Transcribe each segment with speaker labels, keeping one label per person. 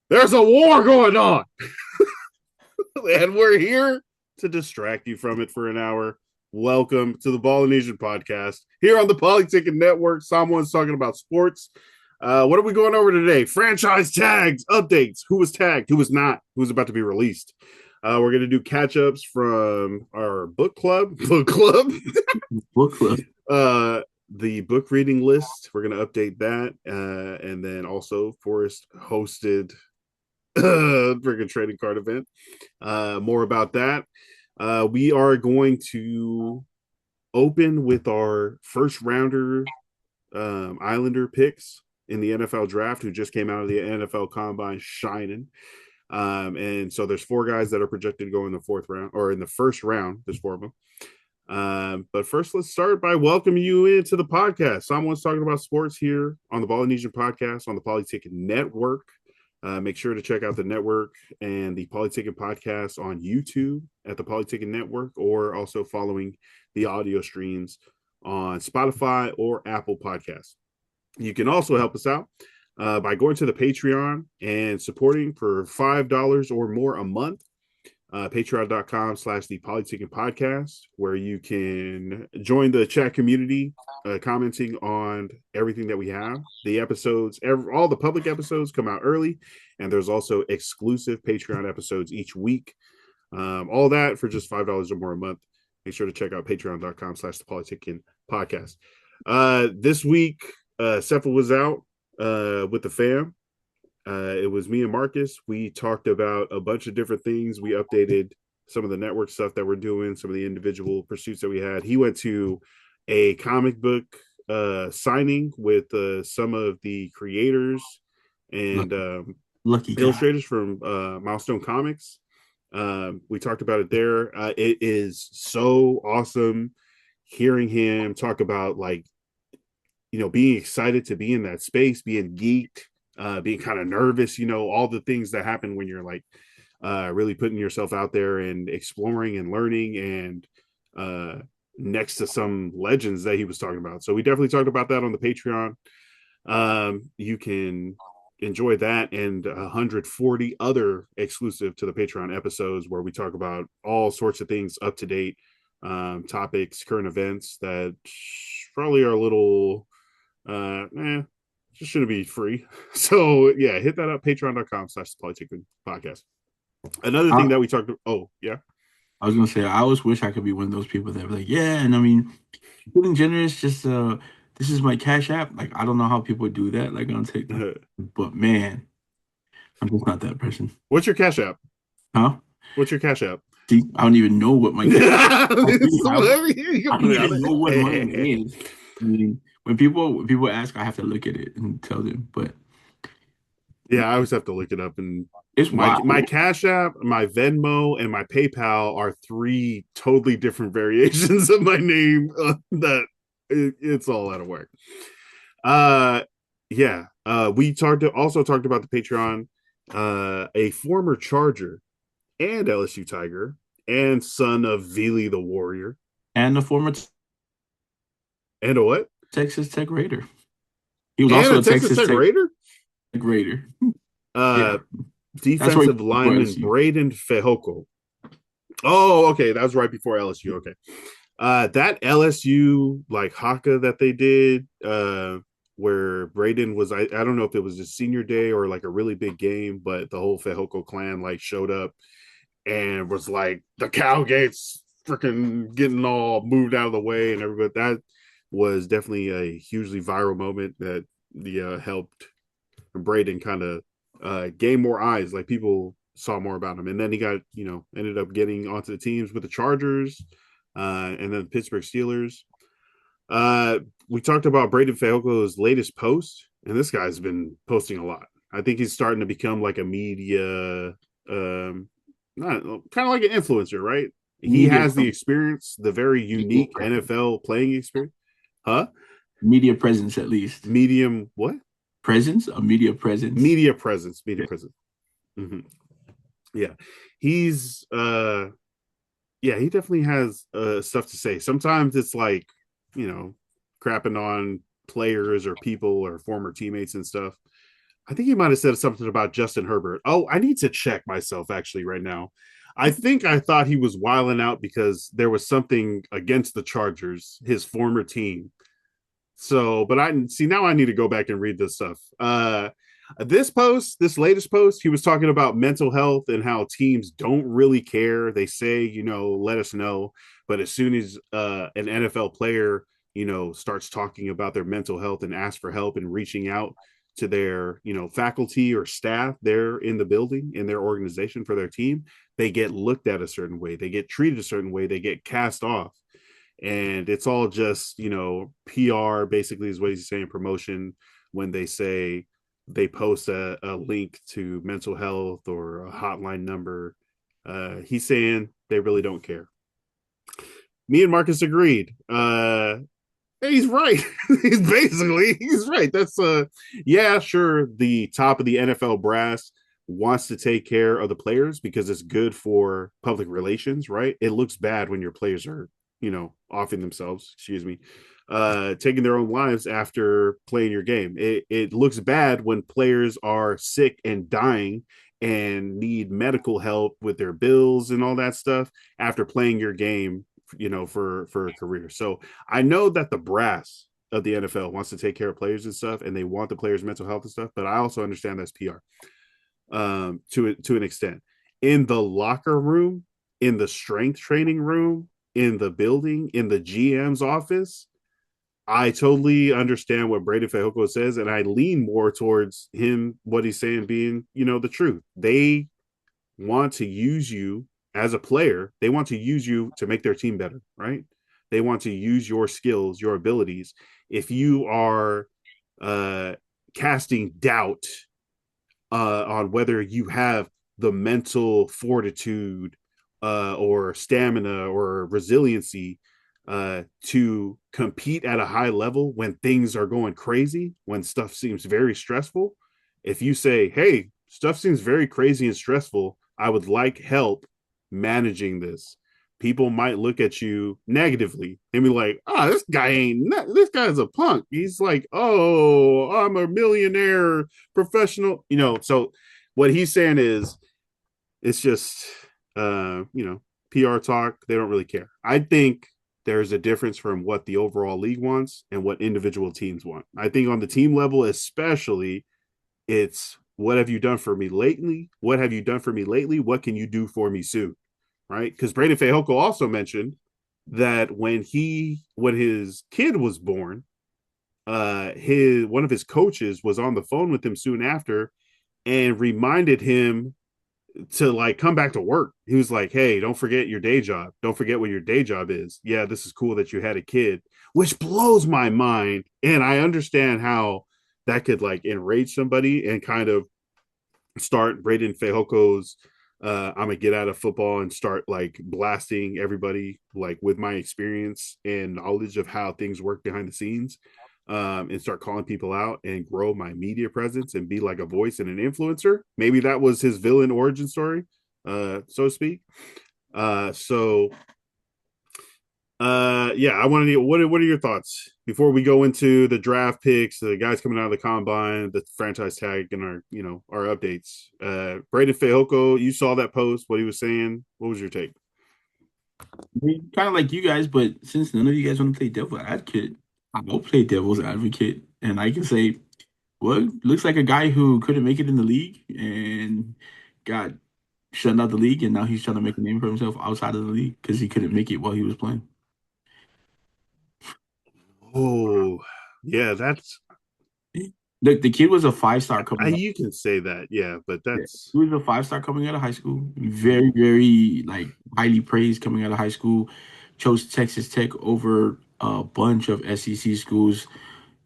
Speaker 1: There's a war going on, and we're here to distract you from it for an hour. Welcome to the Ballinesian podcast here on the Polytickin Network. Someone's talking about sports. What are we going over today? Franchise tags, updates. Who was tagged? Who was not? Who's about to be released? We're going to do catch ups from our book club.
Speaker 2: Book club.
Speaker 1: uh, the book reading list. We're going to update that. And then also, Forrest hosted freaking trading card event. More about that. We are going to open with our first rounder Islander picks in the NFL draft who just came out of the NFL combine shining. And so there's four guys that are projected to go in the fourth round or in the first round. There's four of them. But first, let's start by welcoming you into the podcast. Someone's talking about sports here on the Ballinesian podcast on the Polytickin Network. Make sure to check out the network and the Polytickin podcast on YouTube at the Polytickin Network, or also following the audio streams on Spotify or Apple Podcasts. You can also help us out by going to the Patreon and supporting for $5 or more a month. Patreon.com/the Polytickin podcast, where you can join the chat community, commenting on everything that we have. The episodes, all the public episodes come out early, and there's also exclusive Patreon episodes each week. All that for just $5 or more a month. Make sure to check out patreon.com/the Polytickin podcast. This week, Cepha was out with the fam. It was me and Marcus. We talked about a bunch of different things. We updated some of the network stuff that we're doing, some of the individual pursuits that we had. He went to a comic book signing with some of the creators and
Speaker 2: Lucky guy.
Speaker 1: illustrators from Milestone Comics. We talked about it there. It is so awesome hearing him talk about, like, being excited to be in that space, being geeked, being kind of nervous, all the things that happen when you're like really putting yourself out there and exploring and learning, and next to some legends that he was talking about. So we definitely talked about that on the Patreon. You can enjoy that and 140 other exclusive to the Patreon episodes where we talk about all sorts of things up to date, topics, current events that probably are a little just shouldn't be free. So yeah, hit that up, patreon.com/Polytickin podcast. Another
Speaker 2: I,
Speaker 1: thing that we talked about, oh yeah.
Speaker 2: I was gonna say I always wish I could be one of those people that were like, yeah, and I mean, feeling generous. Just this is my Cash App. Like I don't know how people do that, like on TikTok, but man, I'm just not that person.
Speaker 1: What's your cash app?
Speaker 2: Huh?
Speaker 1: What's your cash app?
Speaker 2: See, I don't even know what my cash. I really
Speaker 1: So
Speaker 2: have.
Speaker 1: whatever you
Speaker 2: I
Speaker 1: can put
Speaker 2: don't
Speaker 1: it out
Speaker 2: even know what mine
Speaker 1: there.
Speaker 2: is. I mean, when people ask, I have to look at it and tell them. But
Speaker 1: Yeah, I always have to look it up. And
Speaker 2: it's
Speaker 1: my
Speaker 2: wild.
Speaker 1: Cash App, my Venmo, and my PayPal are three totally different variations of my name. It's all out of whack. Uh, yeah. We also talked about the Patreon. A former Charger and LSU Tiger and son of Vili the Warrior.
Speaker 2: And the former
Speaker 1: And a what?
Speaker 2: Texas Tech Raider. He was
Speaker 1: And
Speaker 2: also
Speaker 1: a
Speaker 2: a
Speaker 1: Texas
Speaker 2: Texas
Speaker 1: Tech
Speaker 2: Tech
Speaker 1: Raider.
Speaker 2: Raider.
Speaker 1: Uh,
Speaker 2: Yeah, that's where he
Speaker 1: defensive
Speaker 2: was before
Speaker 1: lineman
Speaker 2: LSU.
Speaker 1: Breiden Fehoko. Oh, okay. That was right before LSU. Okay. That LSU like haka that they did, where Braden was, I don't know if it was his senior day or like a really big game, but the whole Fehoko clan like showed up and was like the cow gates freaking getting all moved out of the way and everybody. That was definitely a hugely viral moment that the helped Braden kind of gain more eyes. Like people saw more about him, and then he got ended up getting onto the teams with the Chargers, and then the Pittsburgh Steelers. Uh, we talked about Breiden Fehoko's latest post, and this guy's been posting a lot. I think he's starting to become like a media, not kind of like an influencer, right? He
Speaker 2: Media
Speaker 1: has the experience, the very
Speaker 2: media
Speaker 1: unique
Speaker 2: presence.
Speaker 1: NFL playing experience. Huh?
Speaker 2: Media presence at least.
Speaker 1: Medium what?
Speaker 2: Presence? A media presence.
Speaker 1: Media presence. Media
Speaker 2: Yeah.
Speaker 1: presence. Mm-hmm. Yeah, he's yeah, he definitely has stuff to say. Sometimes it's like, you know, crapping on players or people or former teammates and stuff. I think he might have said something about Justin Herbert. Oh, I need to check myself actually right now. I think I thought he was wilding out because there was something against the Chargers, his former team. So, but I see now I need to go back and read this stuff. This latest post, he was talking about mental health and how teams don't really care. They say, let us know. But as soon as an NFL player, starts talking about their mental health and asks for help and reaching out to their, faculty or staff there in the building, in their organization for their team, they get looked at a certain way. They get treated a certain way. They get cast off, and it's all just PR basically is what he's saying, promotion, when they say they post a link to mental health or a hotline number. He's saying they really don't care. Me and Marcus agreed. He's right. He's right. That's yeah, sure, the top of the NFL brass wants to take care of the players because it's good for public relations, right? It looks bad when your players are, offing themselves, excuse me, taking their own lives after playing your game. It looks bad when players are sick and dying and need medical help with their bills and all that stuff after playing your game, for a career. So I know that the brass of the NFL wants to take care of players and stuff, and they want the players' mental health and stuff. But I also understand that's PR, to an extent. In the locker room, in the strength training room, in the building, in the GM's office, I totally understand what Breiden Fehoko says, and I lean more towards him, what he's saying being, the truth. They want to use you as a player. They want to use you to make their team better, right? They want to use your skills, your abilities. If you are uh, casting doubt on whether you have the mental fortitude or stamina or resiliency to compete at a high level when things are going crazy, when stuff seems very stressful. If you say, hey, stuff seems very crazy and stressful, I would like help managing this, people might look at you negatively and be like, oh, this guy's a punk. He's like, oh, I'm a millionaire professional, So what he's saying is it's just, PR talk. They don't really care. I think there's a difference from what the overall league wants and what individual teams want. I think on the team level, especially, it's what have you done for me lately? What have you done for me lately? What can you do for me soon? Right? Because Breiden Fehoko also mentioned that when his kid was born, his one of his coaches was on the phone with him soon after and reminded him to like come back to work. He was like, "Hey, don't forget your day job. Don't forget what your day job is. Yeah, this is cool that you had a kid," which blows my mind, and I understand how that could like enrage somebody and kind of start Breiden Fehoko's I'm gonna get out of football and start like blasting everybody like with my experience and knowledge of how things work behind the scenes, and start calling people out and grow my media presence and be like a voice and an influencer. Maybe that was his villain origin story, so to speak. So yeah, I want to know what are your thoughts before we go into the draft picks, the guys coming out of the combine, the franchise tag, and our our updates. Breiden Fehoko, you saw that post, what he was saying. What was your take?
Speaker 2: Kind of like you guys, but since none of you guys want to play devil advocate, I will play devil's advocate, and I can say, well, looks like a guy who couldn't make it in the league and got shut out the league, and now he's trying to make a name for himself outside of the league because he couldn't make it while he was playing.
Speaker 1: Oh, yeah, that's
Speaker 2: The kid was a 5-star coming up.
Speaker 1: you can say that, yeah, but
Speaker 2: Yeah,
Speaker 1: that's
Speaker 2: he was a 5-star coming out of high school. Very, very like highly praised coming out of high school. Chose Texas Tech over a bunch of SEC schools,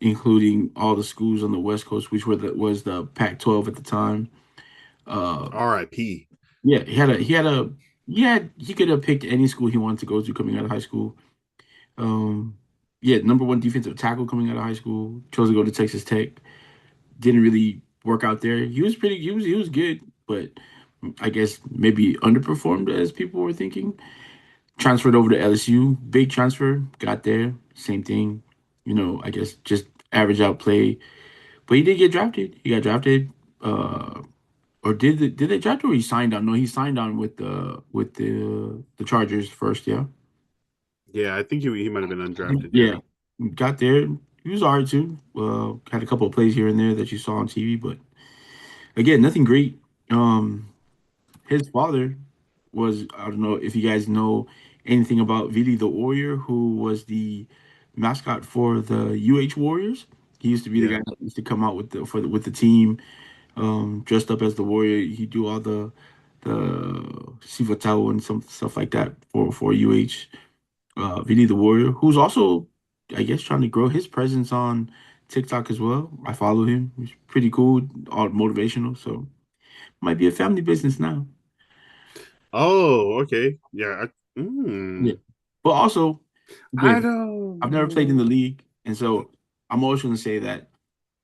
Speaker 2: including all the schools on the West Coast, which was the Pac-12 at the time. Uh,
Speaker 1: R.I.P.
Speaker 2: yeah, he could have picked any school he wanted to go to coming out of high school. Um, yeah, number one defensive tackle coming out of high school. Chose to go to Texas Tech. Didn't really work out there. He was good, but I guess maybe underperformed as people were thinking. Transferred over to LSU, big transfer, got there, same thing. I guess just average out play, but he did get drafted. He got drafted. Uh, or did they draft him or he signed on? No, he signed on with the Chargers first. Yeah,
Speaker 1: Yeah, I think he might have been
Speaker 2: I think
Speaker 1: undrafted. Yeah.
Speaker 2: yeah. Got there. He was all right too. Had a couple of plays here and there that you saw on TV, but again, nothing great. His father was I don't know if you guys know anything about Vili the Warrior, who was the mascot for the UH Warriors. He used to be the
Speaker 1: Yeah.
Speaker 2: guy that used to come out with with the team, dressed up as the Warrior. He do all the Sifatau and some stuff like that for UH. Vili the Warrior, who's also I guess trying to grow his presence on TikTok as well. I follow him. He's pretty cool, all motivational. So might be a family business now.
Speaker 1: Oh, okay. Yeah.
Speaker 2: Yeah. But also,
Speaker 1: I
Speaker 2: again,
Speaker 1: don't
Speaker 2: I've never played in the
Speaker 1: know.
Speaker 2: league, and so I'm always going to say that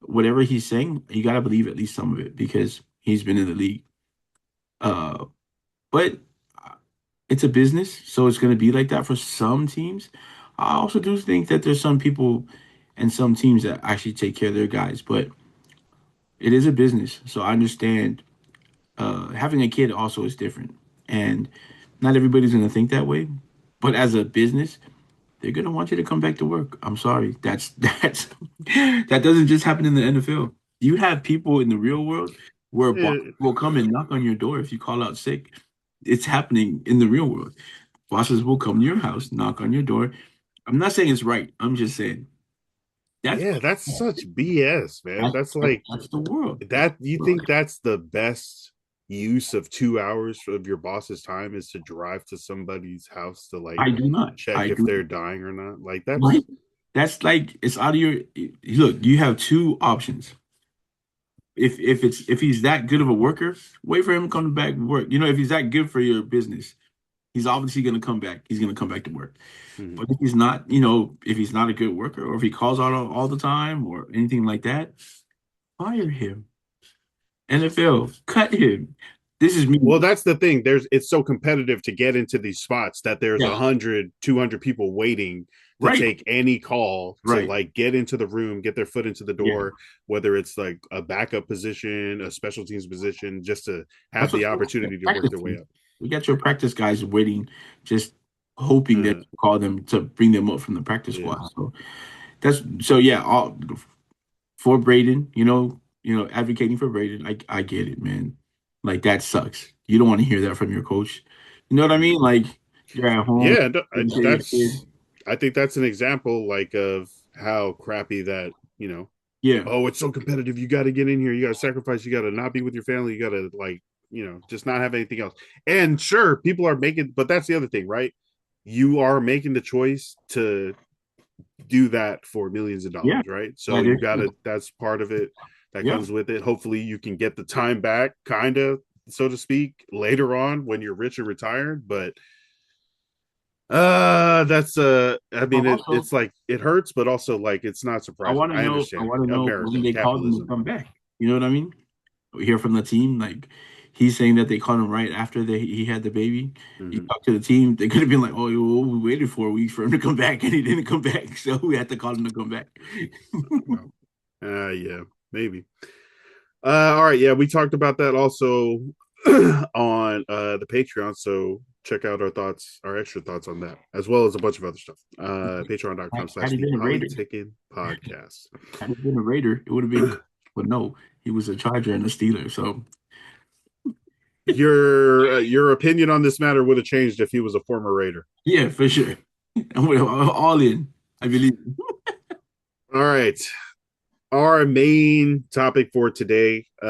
Speaker 2: whatever he's saying, you got to believe at least some of it because he's been in the league. Uh, but it's a business, so it's going to be like that for some teams. I also do think that there's some people and some teams that actually take care of their guys, but it is a business, so I understand. Having a kid also is different, and not everybody's going to think that way. But as a business, they're gonna want you to come back to work. I'm sorry. That's that doesn't just happen in the NFL. You have people in the real world where bosses
Speaker 1: Eh,
Speaker 2: will come and knock on your door if you call out sick. It's happening in the real world. Bosses will come to your house, knock on your door. I'm not saying it's right. I'm just saying that's
Speaker 1: yeah, that's such BS, man. That's like
Speaker 2: that's the world. That's
Speaker 1: that. You
Speaker 2: the world.
Speaker 1: think that's the best use of 2 hours of your boss's time is to drive to somebody's house to like
Speaker 2: I do not.
Speaker 1: check
Speaker 2: I
Speaker 1: if
Speaker 2: do
Speaker 1: they're dying or not? Like
Speaker 2: right.
Speaker 1: that's
Speaker 2: That's like it's out of your look. You have two options. If he's that good of a worker, wait for him to come back to work. You know, if he's that good for your business, he's obviously going to come back. He's going to come back to work.
Speaker 1: mhm.
Speaker 2: But if he's not, you know, if he's not a good worker, or if he calls out all the time, or anything like that, fire him. NFL, cut him. This is
Speaker 1: Well,
Speaker 2: me.
Speaker 1: that's the thing. There's it's so competitive to get into these spots that there's
Speaker 2: Yeah,
Speaker 1: 100, 200 people waiting to
Speaker 2: right,
Speaker 1: take any call to
Speaker 2: right.
Speaker 1: like get into the room, get their foot into the
Speaker 2: Yeah,
Speaker 1: door, whether it's like a backup position, a special teams position, just to have
Speaker 2: that's
Speaker 1: the
Speaker 2: what sports
Speaker 1: opportunity to work
Speaker 2: practice
Speaker 1: their way
Speaker 2: team.
Speaker 1: up.
Speaker 2: You got your practice guys waiting, just hoping that
Speaker 1: Uh,
Speaker 2: you call them to bring them up from the practice
Speaker 1: yeah.
Speaker 2: squad. So that's so yeah. All for Breiden, advocating for Breiden. I get it, man. Like that sucks. You don't want to hear that from your coach. You know what I mean? Like you're at home,
Speaker 1: Yeah,
Speaker 2: taking care of your
Speaker 1: that's
Speaker 2: kid.
Speaker 1: I think that's an example like of how crappy that,
Speaker 2: Yeah,
Speaker 1: oh, it's so competitive. You got to get in here. You got to sacrifice. You got to not be with your family. You got to like, just not have anything else. And sure, people are making, but that's the other thing, right? You are making the choice to do that for millions of
Speaker 2: yeah,
Speaker 1: dollars, right? So
Speaker 2: that
Speaker 1: you
Speaker 2: is
Speaker 1: got
Speaker 2: true.
Speaker 1: to, that's part of it that
Speaker 2: Yeah,
Speaker 1: comes with it. Hopefully you can get the time back, kind of, so to speak, later on when you're rich and retired. But that's I
Speaker 2: but
Speaker 1: mean
Speaker 2: also
Speaker 1: it's like it hurts, but also like it's not
Speaker 2: I
Speaker 1: surprising.
Speaker 2: want to
Speaker 1: I
Speaker 2: know. I
Speaker 1: understand
Speaker 2: want to know when
Speaker 1: America,
Speaker 2: they called him to
Speaker 1: capitalism.
Speaker 2: come back. You know what I mean? We hear from the team like he's saying that they called him right after he had the baby. You
Speaker 1: Mm-hmm.
Speaker 2: talk to the team, they could have been like, "Oh, well, we waited 4 weeks for him to come back, and he didn't come back, so we had to call him to come back."
Speaker 1: Well, yeah, maybe. All right, yeah, we talked about that also on the Patreon. So check out our thoughts, our extra thoughts on that, as well as a bunch of other stuff. Patreon.com
Speaker 2: Had
Speaker 1: slash
Speaker 2: he
Speaker 1: the
Speaker 2: been a Raider,
Speaker 1: Polytickin podcast.
Speaker 2: had he been a Raider, it would have been. But no, he was a Charger and a Steeler. So
Speaker 1: Your opinion on this matter would have changed if he was a former Raider.
Speaker 2: yeah, for sure. And we're all in. I believe.
Speaker 1: All right. Our main topic for today, we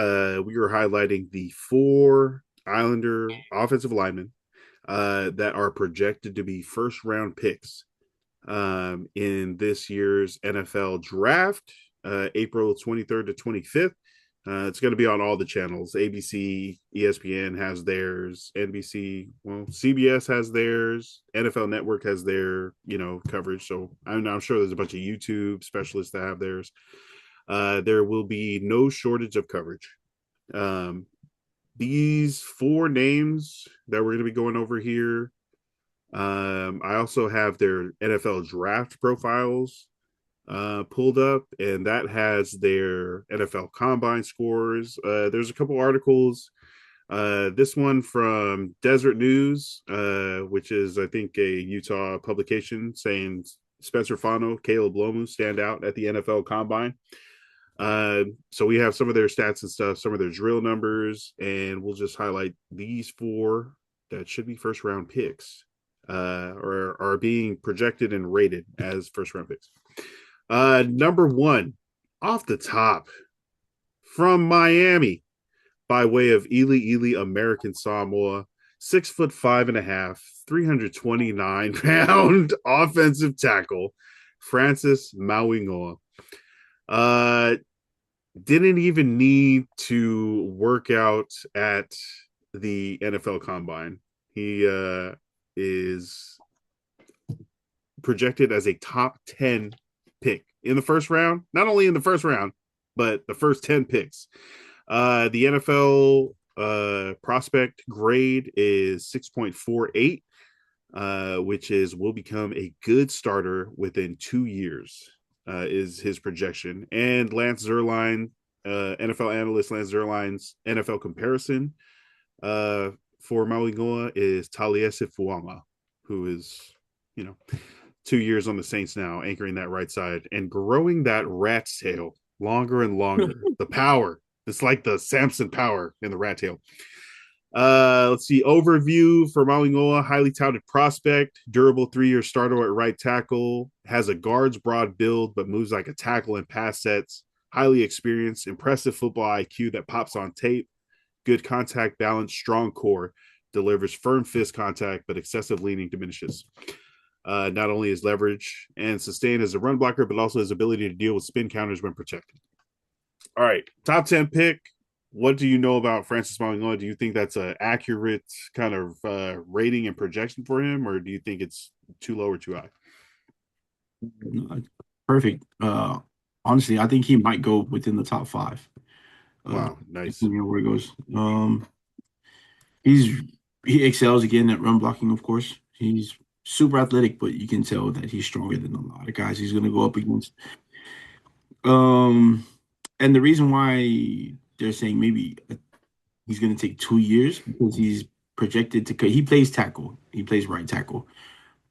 Speaker 1: are highlighting the four Islander offensive linemen that are projected to be first round picks in this year's NFL draft, April 23rd to 25th. It's going to be on all the channels. ABC, ESPN has theirs. NBC, well, CBS has theirs. NFL Network has their, coverage. So I'm sure there's a bunch of YouTube specialists that have theirs. There will be no shortage of coverage. Um, these four names that we're going to be going over here, I also have their NFL draft profiles pulled up, and that has their NFL Combine scores. There's a couple articles. This one from Desert News, which is, I think, a Utah publication, saying Spencer Fano, Caleb Lomu stand out at the NFL Combine. So we have some of their stats and stuff, some of their drill numbers, and we'll just highlight these four that should be first round picks, or are being projected and rated as first round picks. Number one, off the top, from Miami, by way of Ely Ely, American Samoa, 6 foot 5.5, 329 pound offensive tackle, Francis Mauingoa. Uh, didn't even need to work out at the NFL Combine. He is projected as a top 10 pick in the first round, not only in the first round, but the first 10 picks. The NFL prospect grade is 6.48, which is will become a good starter within 2 years, is his projection. And Lance Zierlein, NFL analyst Lance Zierlein's NFL comparison uh, for Mauigoa is Taliese Fuama, who is, you know, 2 years on the Saints now, anchoring that right side and growing that rat's tail longer and longer. The power. It's like the Samson power in the rat tail. Let's see. Overview for Mauingoa, highly touted prospect, durable 3 year starter at right tackle, has a guard's broad build, but moves like a tackle in pass sets. Highly experienced, impressive football IQ that pops on tape, good contact balance, strong core, delivers firm fist contact, but excessive leaning diminishes. Not only his leverage and sustain as a run blocker, but also his ability to deal with spin counters when protected. All right, top 10 pick. What do you know about Francis Mauigoa? Do you think that's an accurate kind of rating and projection for him, or do you think it's too low or too high?
Speaker 2: No, perfect. Honestly, I think he might go within the top five.
Speaker 1: Wow, nice.
Speaker 2: Depending on where he goes. He's he excels again at run blocking, of course. He's super athletic, but you can tell that he's stronger than a lot of guys he's going to go up against. Um, and the reason why they're saying maybe he's going to take 2 years because he's projected to. He plays tackle. He plays right tackle,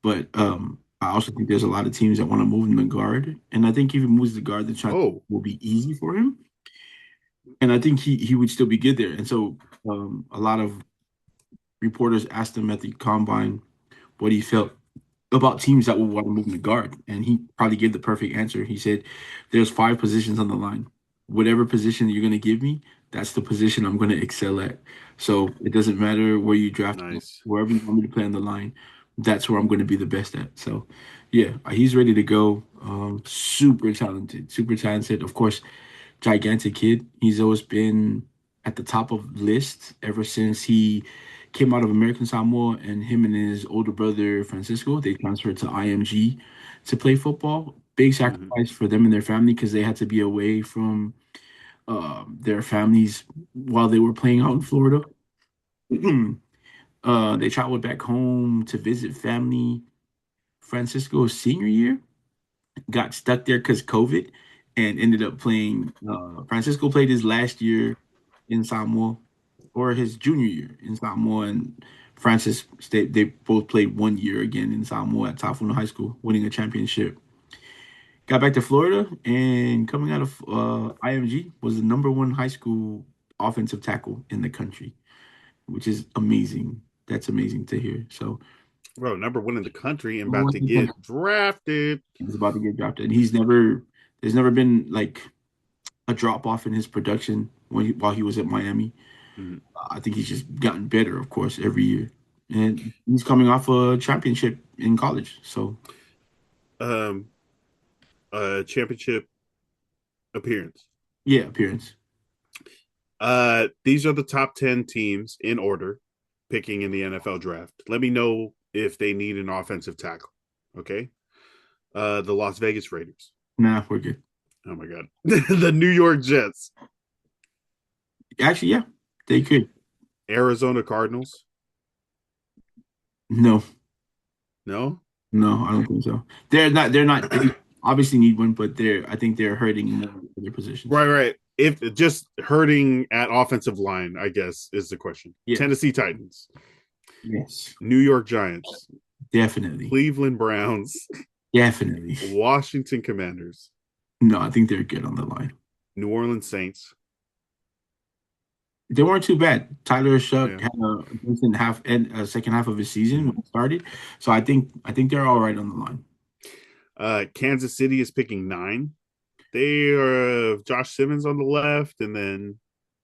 Speaker 2: but I also think there's a lot of teams that want to move him to guard, and I think if he moves the guard, the shot
Speaker 1: Oh,
Speaker 2: will be easy for him, and I think he would still be good there. And so a lot of reporters asked him at the combine what he felt about teams that would want to move him to guard, and he probably gave the perfect answer. He said, "There's five positions on the line. Whatever position you're going to give me, that's the position I'm going to excel at. So it doesn't matter where you draft me,
Speaker 1: nice.
Speaker 2: wherever you want me to play on the line, that's where I'm going to be the best at." So, yeah, he's ready to go. Super talented, super talented. Of course, gigantic kid. He's always been at the top of lists ever since he came out of American Samoa, and him and his older brother Francisco, they transferred to IMG to play football. Big
Speaker 1: Mm-hmm.
Speaker 2: sacrifice for them and their family because they had to be away from their families while they were playing out in Florida. They traveled back home to visit family Francisco's senior year, got stuck there because COVID, and ended up playing. Francisco played his last year in Samoa, or his junior year in Samoa, and Francis they both played 1 year again in Samoa at Tafuna High School, winning a championship. Got back to Florida, and coming out of IMG was the number one high school offensive tackle in the country, which is amazing. That's amazing to hear. So,
Speaker 1: Bro, number one in the country and
Speaker 2: number
Speaker 1: about
Speaker 2: one
Speaker 1: to
Speaker 2: in the country,
Speaker 1: get drafted.
Speaker 2: he's about to get drafted, and there's never been like a drop off in his production while he was at Miami.
Speaker 1: Mm-hmm.
Speaker 2: I think he's just gotten better, of course, every year. And he's coming off a championship in college. So,
Speaker 1: Um, championship appearance.
Speaker 2: yeah, appearance.
Speaker 1: These are the top 10 teams in order picking in the NFL draft. Let me know if they need an offensive tackle. Okay. The Las Vegas Raiders.
Speaker 2: Nah, we're good.
Speaker 1: Oh my God. The New York Jets.
Speaker 2: Actually, yeah, they could.
Speaker 1: Arizona Cardinals.
Speaker 2: No,
Speaker 1: No.
Speaker 2: no, I don't think so. They're not. They're not. obviously need one, but I think they're hurting more in their positions.
Speaker 1: Right, right. If just hurting at offensive line, I guess is the question.
Speaker 2: Yeah.
Speaker 1: Tennessee Titans,
Speaker 2: Yes.
Speaker 1: New York Giants,
Speaker 2: Definitely.
Speaker 1: Cleveland Browns,
Speaker 2: Definitely.
Speaker 1: Washington Commanders,
Speaker 2: No, I think they're good on the line.
Speaker 1: New Orleans Saints.
Speaker 2: They weren't too bad. Tyler Shuck
Speaker 1: Yeah.
Speaker 2: had a decent half and a second half of his season when
Speaker 1: Mhm.
Speaker 2: it started. So I think they're all right on the line.
Speaker 1: Kansas City is picking 9. They are Josh Simmons on the left, and then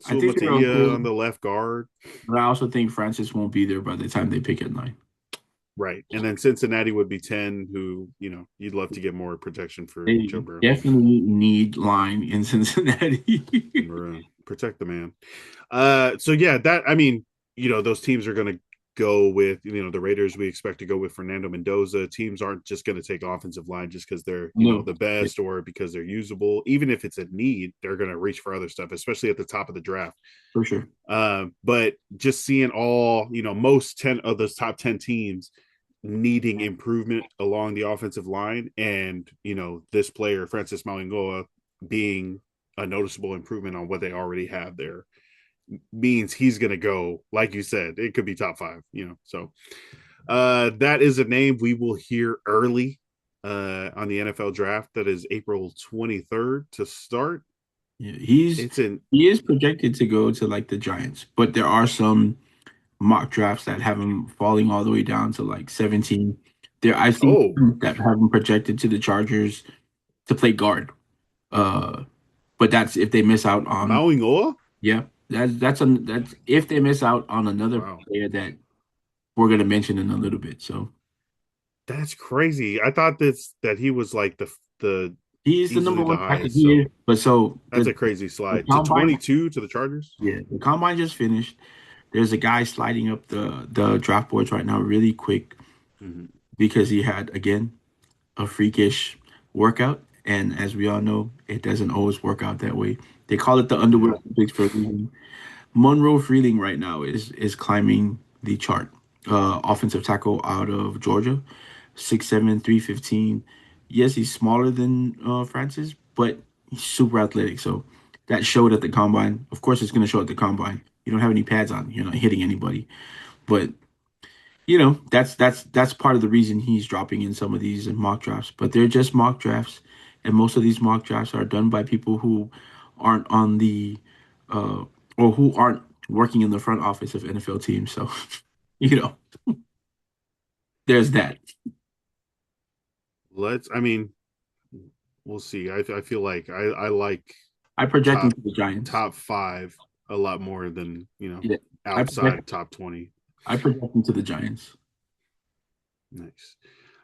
Speaker 2: I think they're
Speaker 1: Suamataia on
Speaker 2: okay,
Speaker 1: the left guard.
Speaker 2: but I also think Francis won't be there by the time they pick at 9.
Speaker 1: Right. And then Cincinnati would be 10, who, you'd love to get more protection for
Speaker 2: They
Speaker 1: Joe Burrow.
Speaker 2: definitely need line in Cincinnati.
Speaker 1: Protect the man. So yeah, that I mean, those teams are going to go with the Raiders. We expect to go with Fernando Mendoza. Teams aren't just going to take offensive line just because they're
Speaker 2: No,
Speaker 1: the best or because they're usable. Even if it's a need, they're going to reach for other stuff, especially at the top of the draft.
Speaker 2: for sure.
Speaker 1: But just seeing all most 10 of those top 10 teams needing improvement along the offensive line, and this player Francis Mauigoa being a noticeable improvement on what they already have there means he's going to go, like you said, it could be top 5, so that is a name we will hear early on the NFL draft. That is April 23rd to start.
Speaker 2: Yeah,
Speaker 1: It's in
Speaker 2: he is projected to go to like the Giants, but there are some mock drafts that have him falling all the way down to like 17. There I've seen
Speaker 1: oh
Speaker 2: some that have him projected to the Chargers to play guard. Uh, but that's if they miss out on
Speaker 1: Mauigoa.
Speaker 2: yeah, that's if they miss out on another
Speaker 1: Wow,
Speaker 2: player that we're gonna mention in a little bit. So
Speaker 1: that's crazy. I thought that he was like the
Speaker 2: he is the number
Speaker 1: easily the
Speaker 2: one tackle.
Speaker 1: highest.
Speaker 2: He is,
Speaker 1: So
Speaker 2: but so
Speaker 1: that's a crazy
Speaker 2: the
Speaker 1: slide to
Speaker 2: combine,
Speaker 1: 22 to the Chargers.
Speaker 2: yeah, the combine just finished. There's a guy sliding up the draft boards right now really quick
Speaker 1: Mm-hmm.
Speaker 2: because he had again a freakish workout. And as we all know, it doesn't always work out that way. They call it the underwear
Speaker 1: Yeah.
Speaker 2: Olympics for a reason. Monroe Freeling right now is climbing the chart. Offensive tackle out of Georgia, 6'7", 315. Yes, he's smaller than Francis, but he's super athletic. So that showed at the combine. Of course, it's going to show at the combine. You don't have any pads on. You're not hitting anybody. But that's part of the reason he's dropping in some of these mock drafts. But they're just mock drafts, and most of these mock drafts are done by people who aren't on the uh, or who aren't working in the front office of NFL teams. So, you know, there's that.
Speaker 1: I mean, we'll see. I feel like I like
Speaker 2: I project
Speaker 1: top
Speaker 2: into the Giants.
Speaker 1: top 5 a lot more than
Speaker 2: Yeah, I project.
Speaker 1: outside top 20.
Speaker 2: I project into the Giants.
Speaker 1: Nice.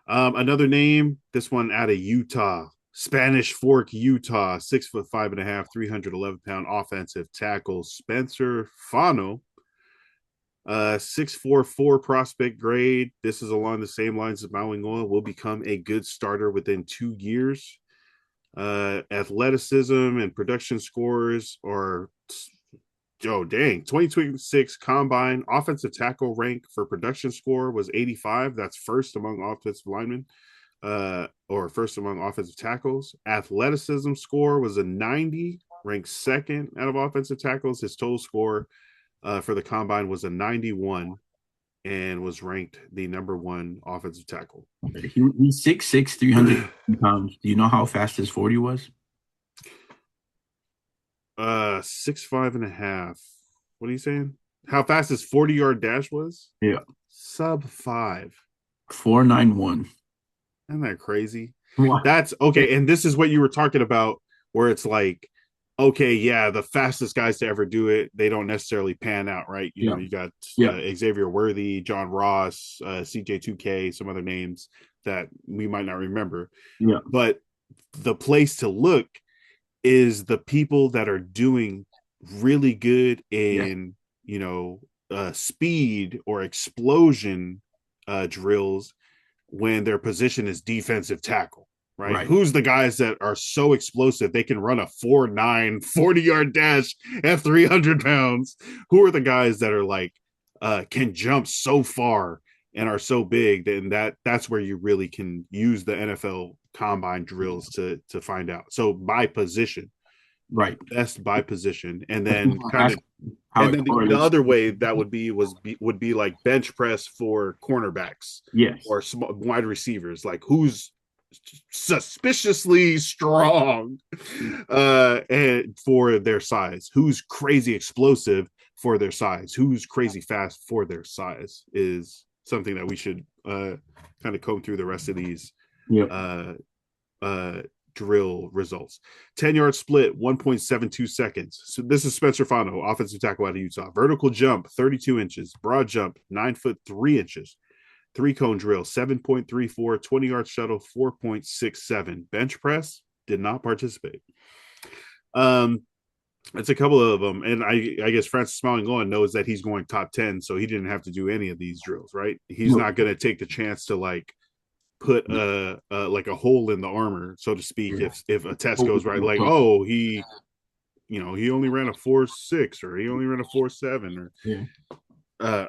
Speaker 1: Another name, this one out of Utah, Spanish Fork, Utah, 6'5.5", 311-pound offensive tackle Spencer Fano. 6'4" prospect grade. This is along the same lines as Mauigoa. Will become a good starter within 2 years. Athleticism and production scores are, oh dang, 2026 combine offensive tackle rank for production score was 85. That's first among offensive linemen, or first among offensive tackles. Athleticism score was a 90, ranked second out of offensive tackles. His total score for the combine was a 91 and was ranked the number 1 offensive tackle.
Speaker 2: He's 6'6", 300 pounds. Do you know how fast his 40 was?
Speaker 1: 6'5.5". What are you saying? How fast his 40-yard dash was?
Speaker 2: Yeah,
Speaker 1: Sub 5.
Speaker 2: 491.
Speaker 1: Isn't that crazy?
Speaker 2: Wow.
Speaker 1: That's okay. And this is what you were talking about, where it's like, okay, yeah, the fastest guys to ever do it, they don't necessarily pan out, right?
Speaker 2: Yeah,
Speaker 1: You got
Speaker 2: yeah,
Speaker 1: Xavier Worthy, John Ross, CJ2K, some other names that we might not remember.
Speaker 2: yeah,
Speaker 1: But the place to look is the people that are doing really good
Speaker 2: yeah.
Speaker 1: in, speed or explosion drills when their position is defensive tackle, right?
Speaker 2: Right.
Speaker 1: Who's the guys that are so explosive they can run a 4.9 40-yard dash at 300 pounds? Who are the guys that are like can jump so far and are so big, and that's where you really can use the NFL combine drills to find out. So by position,
Speaker 2: Right.
Speaker 1: best by position, and
Speaker 2: But
Speaker 1: then
Speaker 2: people
Speaker 1: kind
Speaker 2: ask
Speaker 1: of,
Speaker 2: how
Speaker 1: and
Speaker 2: it
Speaker 1: then the
Speaker 2: correlates.
Speaker 1: other way that would be like bench press for cornerbacks
Speaker 2: Yes.
Speaker 1: or wide receivers, like who's suspiciously strong and for their size, who's crazy explosive for their size, who's crazy fast for their size, is something that we should kind of comb through the rest of these
Speaker 2: Yep.
Speaker 1: uh uh drill results. 10-yard split, 1.72 seconds. So this is Spencer Fano, offensive tackle out of Utah. Vertical jump, 32 inches. Broad jump, 9 foot 3 inches. Three cone drill, 7.34. 20-yard shuttle, 4.67. Bench press, did not participate. Um, it's a couple of them, and I guess Francis Smiling going knows that he's going top 10, so he didn't have to do any of these drills, right? He's
Speaker 2: No.
Speaker 1: not going to take the chance to like put a like a hole in the armor, so to speak,
Speaker 2: Yeah.
Speaker 1: if a test
Speaker 2: Oh,
Speaker 1: goes right, like, oh, he, he only ran a 4.6 or he only ran a 4.7 or
Speaker 2: yeah.
Speaker 1: uh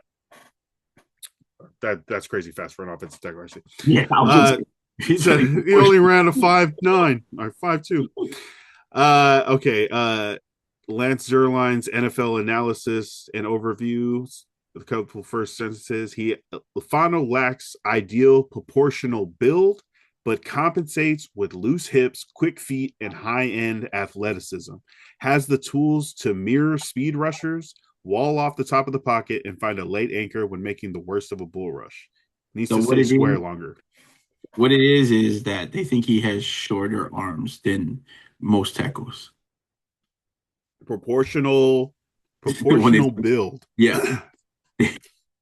Speaker 1: that's crazy fast for an offensive tackle, actually.
Speaker 2: Yeah. I was gonna
Speaker 1: uh
Speaker 2: say he's
Speaker 1: so
Speaker 2: running
Speaker 1: he
Speaker 2: for
Speaker 1: only ran a 5.9 or 5.2. Okay. Lance Zierlein's NFL analysis and overviews. A couple first sentences. Lafano lacks ideal proportional build, but compensates with loose hips, quick feet, and high-end athleticism. Has the tools to mirror speed rushers, wall off the top of the pocket, and find a late anchor when making the worst of a bull rush. Needs
Speaker 2: so
Speaker 1: to
Speaker 2: what
Speaker 1: stay
Speaker 2: it
Speaker 1: square
Speaker 2: is
Speaker 1: longer.
Speaker 2: what it is that they think he has shorter arms than most tackles.
Speaker 1: Proportional,
Speaker 2: When they
Speaker 1: proportional build.
Speaker 2: yeah,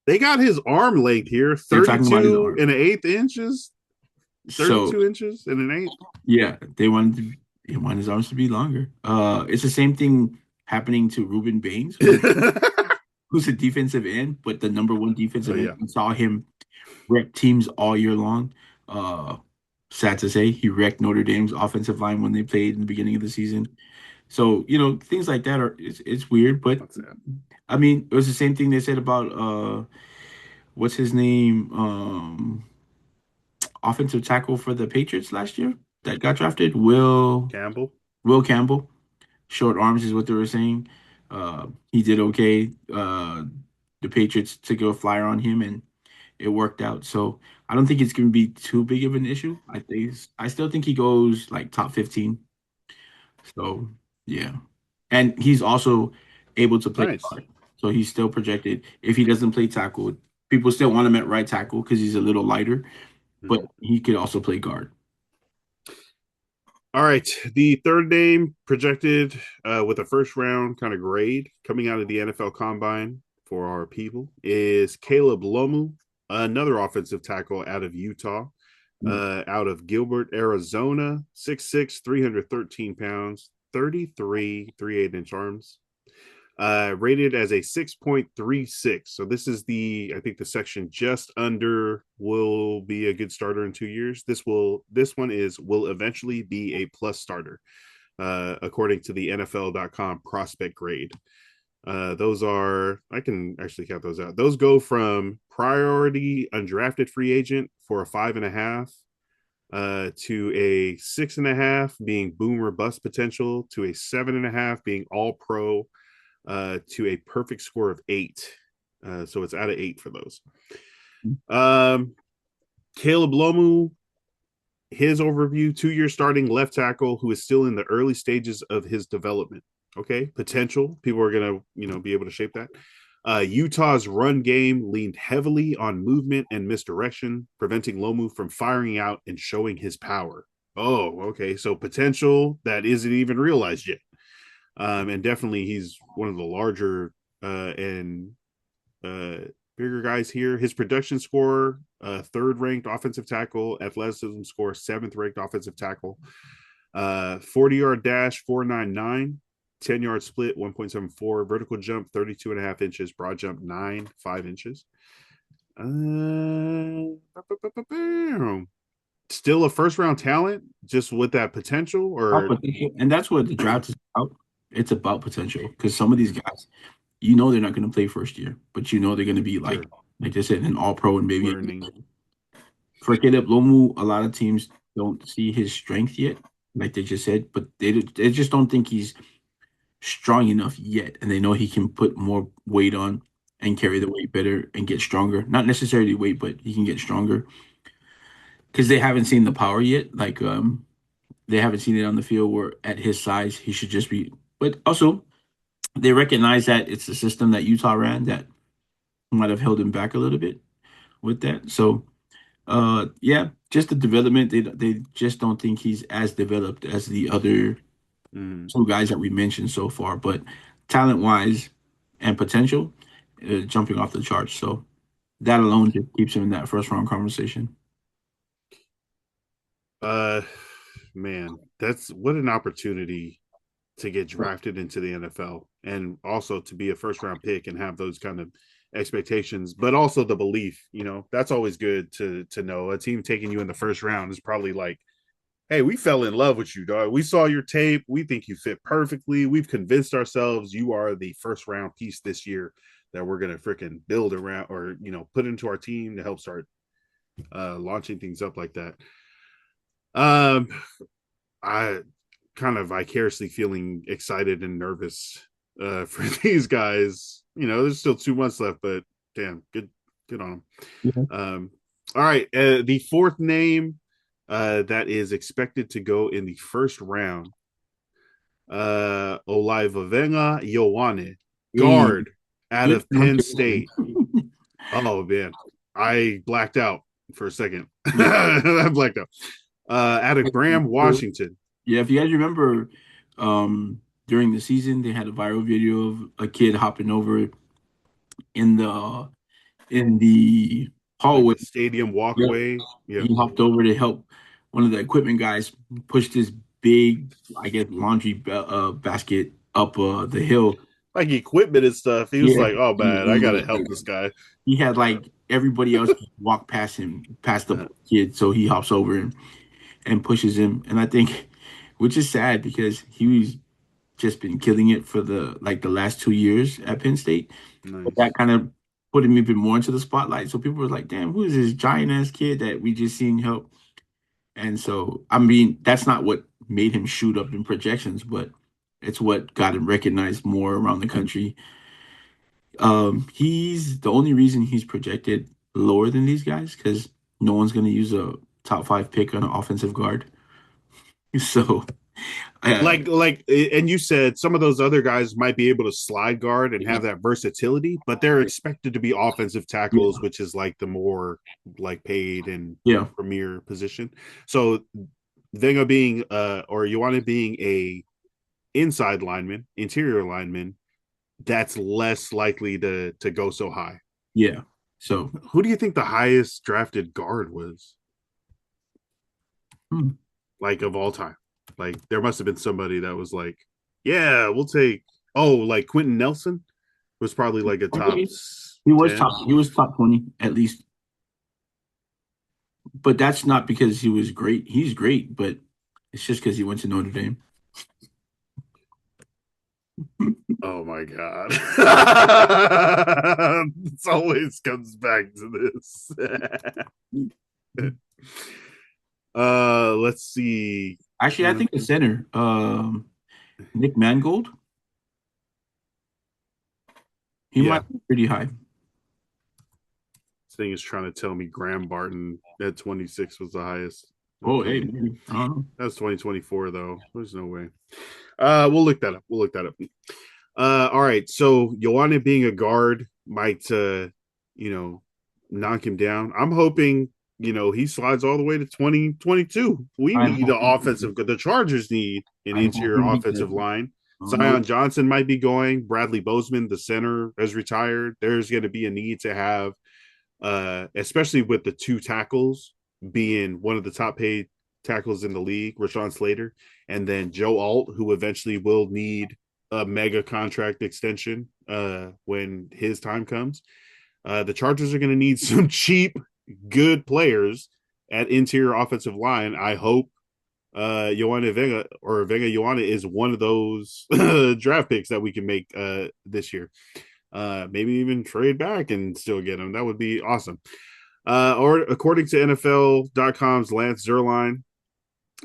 Speaker 1: They got his arm length here,
Speaker 2: they're talking about his
Speaker 1: 32
Speaker 2: arm.
Speaker 1: and an eighth inches,
Speaker 2: So
Speaker 1: 32 inches and an eighth.
Speaker 2: yeah, they want his arms to be longer. It's the same thing happening to Ruben Baines, who's a defensive end, but the number one
Speaker 1: Oh,
Speaker 2: defensive end.
Speaker 1: yeah.
Speaker 2: We saw him wreck teams all year long. Uh, Sad to say, he wrecked Notre Dame's offensive line when they played in the beginning of the season. So, things like that are it's weird, but
Speaker 1: That's it.
Speaker 2: I mean, it was the same thing they said about what's his name? Offensive tackle for the Patriots last year that got drafted,
Speaker 1: Campbell.
Speaker 2: Will Campbell. Short arms is what they were saying. He did okay. The Patriots took a flyer on him and it worked out. So I don't think it's going to be too big of an issue. I still think he goes like top 15. So yeah, and he's also able to play
Speaker 1: Nice.
Speaker 2: guard. So he's still projected. If he doesn't play tackle, people still want him at right tackle because he's a little lighter, but
Speaker 1: Mhm.
Speaker 2: he could also play guard.
Speaker 1: All right. The third name projected with a first round kind of grade coming out of the NFL Combine for our people is Caleb Lomu, another offensive tackle out of Utah, out of Gilbert, Arizona, 6'6", 313 pounds, 33 3/8 inch arms. Rated as a 6.36. So this is I think the section just under will be a good starter in 2 years. This one will eventually be a plus starter, according to the NFL.com prospect grade. Those are, I can actually count those out. Those go from priority undrafted free agent for a 5.5, to a 6.5 being boomer bust potential, to a 7.5 being all pro, to a perfect score of 8. So it's out of 8 for those. Um, Caleb Lomu, his overview: 2 year starting left tackle who is still in the early stages of his development. Okay, potential. People are gonna, be able to shape that. Utah's run game leaned heavily on movement and misdirection, preventing Lomu from firing out and showing his power. Oh, okay. So potential that isn't even realized yet. And definitely he's one of the larger and uh, bigger guys here. His production score, third ranked offensive tackle, athleticism score, seventh ranked offensive tackle, 40-yard dash, 4.99, 10-yard split, 1.74, vertical jump, 32.5 inches, broad jump, 5 inches. Still a first round talent, just with that potential,
Speaker 2: About
Speaker 1: or
Speaker 2: potential. And that's what the draft is about. It's about potential because some of these guys, they're not going to play first year, but they're going to be
Speaker 1: sure,
Speaker 2: like they said, an all pro and maybe
Speaker 1: learning.
Speaker 2: for Caleb Lomu, a lot of teams. don't see his strength yet, like they just said, but they just don't think he's strong enough yet, and they know he can put more weight on and carry the weight better and get stronger. Not necessarily weight, but he can get stronger because they haven't seen the power yet. Like they haven't seen it on the field where at his size he should just be. But also they recognize that it's the system that Utah ran that might have held him back a little bit with that. So yeah, just the development. They just don't think he's as developed as the other
Speaker 1: Mm.
Speaker 2: two guys that we mentioned so far. But talent wise and potential, jumping off the charts. So that alone just keeps him in that first round conversation.
Speaker 1: Uh, man, that's what an opportunity to get drafted into the NFL and also to be a first round pick and have those kind of expectations, but also the belief, that's always good to know. A team taking you in the first round is probably like, hey, we fell in love with you, dog. We saw your tape. We think you fit perfectly. We've convinced ourselves you are the first round piece this year that we're gonna freaking build around or put into our team to help start launching things up like that. Um, I kind of vicariously feeling excited and nervous for these guys. There's still 2 months left, but damn, good on them.
Speaker 2: Yeah.
Speaker 1: All right, the fourth name that is expected to go in the first round, Olaivavenga Ioane,
Speaker 2: Hey,
Speaker 1: guard out
Speaker 2: good
Speaker 1: of Penn
Speaker 2: pronunciation.
Speaker 1: State. Oh man, I blacked out for a second.
Speaker 2: Yeah.
Speaker 1: I blacked out. Out of Graham, Washington.
Speaker 2: Yeah, if you guys remember, during the season, they had a viral video of a kid hopping over in the
Speaker 1: Like
Speaker 2: hallway.
Speaker 1: the stadium
Speaker 2: Yep.
Speaker 1: walkway. Yeah.
Speaker 2: He hopped over to help one of the equipment guys push this big, I guess, laundry basket up the hill.
Speaker 1: Like equipment and stuff. He was
Speaker 2: Yeah,
Speaker 1: like, oh man, I gotta help
Speaker 2: yeah.
Speaker 1: this guy.
Speaker 2: He had like everybody else walk past him, past the kid, so he hops over and pushes him. And I think, which is sad because he's just been killing it for the last 2 years at Penn State. But
Speaker 1: Nice.
Speaker 2: that kind of put him even more into the spotlight. So people were like, "Damn, who is this giant ass kid that we just seen help?" And so, I mean, that's not what made him shoot up in projections, but it's what got him recognized more around the country. He's the only reason he's projected lower than these guys because no one's going to use a top five pick on an offensive guard. So, uh,
Speaker 1: And you said some of those other guys might be able to slide guard and have that versatility, but they're expected to be offensive tackles,
Speaker 2: yeah,
Speaker 1: which is like the more like paid and
Speaker 2: yeah,
Speaker 1: premier position. So Venga being or Ioane being a inside lineman, interior lineman, that's less likely to go so high.
Speaker 2: yeah. So,
Speaker 1: Who do you think the highest drafted guard was,
Speaker 2: hmm.
Speaker 1: like of all time? Like there must have been somebody that was like, yeah, we'll take. Oh, like Quentin Nelson was probably like a top
Speaker 2: Okay. He was
Speaker 1: 10.
Speaker 2: top. He was top 20 at least, but that's not because he was great. He's great, but it's just because he went to Notre Dame.
Speaker 1: Oh my god. It always comes back to this. Let's see.
Speaker 2: Actually, I
Speaker 1: Uh,
Speaker 2: think the center, Nick Mangold, he
Speaker 1: yeah,
Speaker 2: might be pretty high.
Speaker 1: this thing is trying to tell me Graham Barton at 26 was the highest.
Speaker 2: Oh, hey,
Speaker 1: Okay.
Speaker 2: maybe. I don't know.
Speaker 1: That's 2024 though. There's no way. We'll look that up. We'll look that up. All right. So Ioane being a guard might you know, knock him down. I'm hoping, he slides all the way to 2022. We
Speaker 2: I'm
Speaker 1: need the
Speaker 2: hoping,
Speaker 1: offensive the Chargers need an
Speaker 2: I'm
Speaker 1: interior
Speaker 2: hoping he
Speaker 1: offensive
Speaker 2: does.
Speaker 1: line.
Speaker 2: No,
Speaker 1: Zion Johnson might be going. Bradley Bozeman, the center, has retired. There's going to be a need to have especially with the two tackles being one of the top paid tackles in the league, Rashawn Slater, and then Joe Alt, who eventually will need a mega contract extension when his time comes. The Chargers are going to need some cheap, good players at interior offensive line. I hope Ioane Vega or Vega Ioane is one of those draft picks that we can make this year. Maybe even trade back and still get him. That would be awesome. Or according to NFL.com's Lance Zierlein,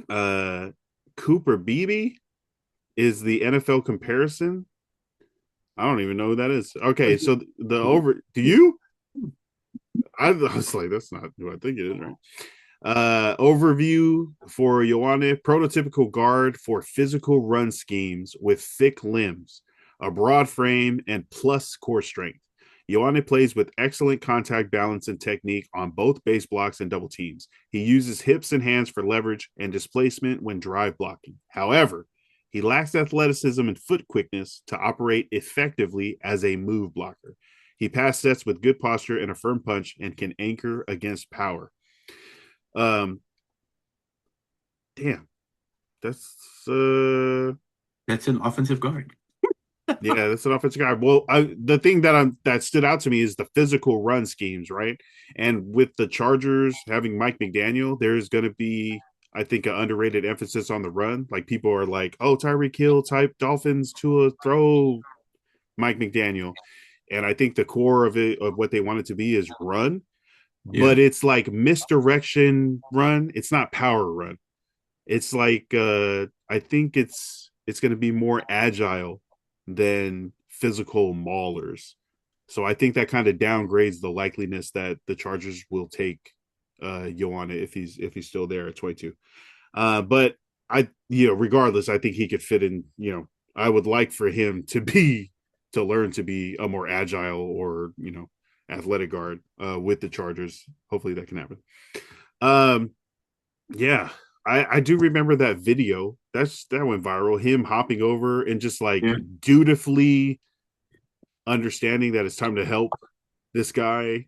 Speaker 1: Uh, Cooper Beebe is the NFL comparison. I don't even know who that is. Okay, so the over. Do you? I was like, that's not who I think it is, right? Overview for Ioane, prototypical guard for physical run schemes with thick limbs, a broad frame, and plus core strength. Ioane plays with excellent contact balance and technique on both base blocks and double teams. He uses hips and hands for leverage and displacement when drive blocking. However, he lacks athleticism and foot quickness to operate effectively as a move blocker. He pass sets with good posture and a firm punch and can anchor against power. Um, damn, that's
Speaker 2: That's an offensive guard.
Speaker 1: yeah, that's an offensive guy. Well, the thing that stood out to me is the physical run schemes, right? And with the Chargers having Mike McDaniel, there's going to be, I think, an underrated emphasis on the run. Like people are like, "Oh, Tyreek Hill type Dolphins to a throw Mike McDaniel," and I think the core of it of what they want it to be is run,
Speaker 2: Yeah,
Speaker 1: but it's like misdirection run. It's not power run. It's like I think it's going to be more agile than physical maulers. So I think that kind of downgrades the likeliness that the Chargers will take Joanna if he's still there at 22. But regardless, I think he could fit in. I would like for him to learn to be a more agile or athletic guard with the Chargers. Hopefully that can happen. Um, yeah, I do remember that video. That went viral. Him hopping over and just like
Speaker 2: yeah.
Speaker 1: dutifully understanding that it's time to help this guy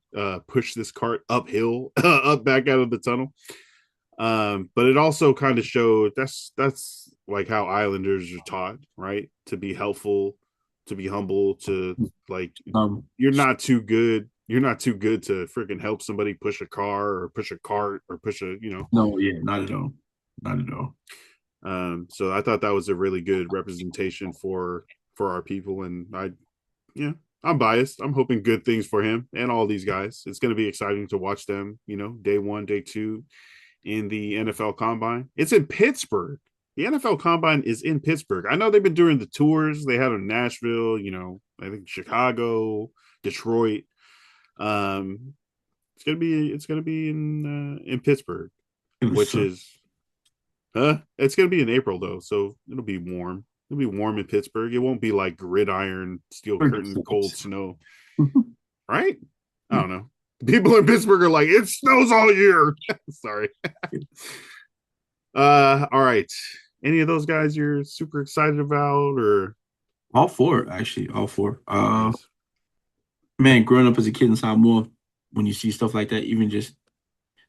Speaker 1: push this cart uphill, up back out of the tunnel. But it also kind of showed that's like how Islanders are taught, right? To be helpful, to be humble, to like
Speaker 2: Um,
Speaker 1: you're not too good. You're not too good to freaking help somebody push a car or push a cart or push a
Speaker 2: no, yeah, not at all, not at all.
Speaker 1: So I thought that was a really good representation for our people, and yeah, I'm biased. I'm hoping good things for him and all these guys. It's going to be exciting to watch them. Day one, day two in the NFL Combine. It's in Pittsburgh. The NFL Combine is in Pittsburgh. I know they've been doing the tours. They had in Nashville. I think Chicago, Detroit. Um, it's gonna be in Pittsburgh,
Speaker 2: It was
Speaker 1: which
Speaker 2: so
Speaker 1: is it's gonna be in April though, so it'll be warm. It'll be warm in Pittsburgh. It won't be like gridiron, steel curtain, cold
Speaker 2: ridiculous.
Speaker 1: snow, right? I don't know. People in Pittsburgh are like, it snows all year. Sorry. All right. Any of those guys you're super excited about or
Speaker 2: All four, actually, all four.
Speaker 1: nice?
Speaker 2: Man, growing up as a kid in Samoa, when you see stuff like that, even just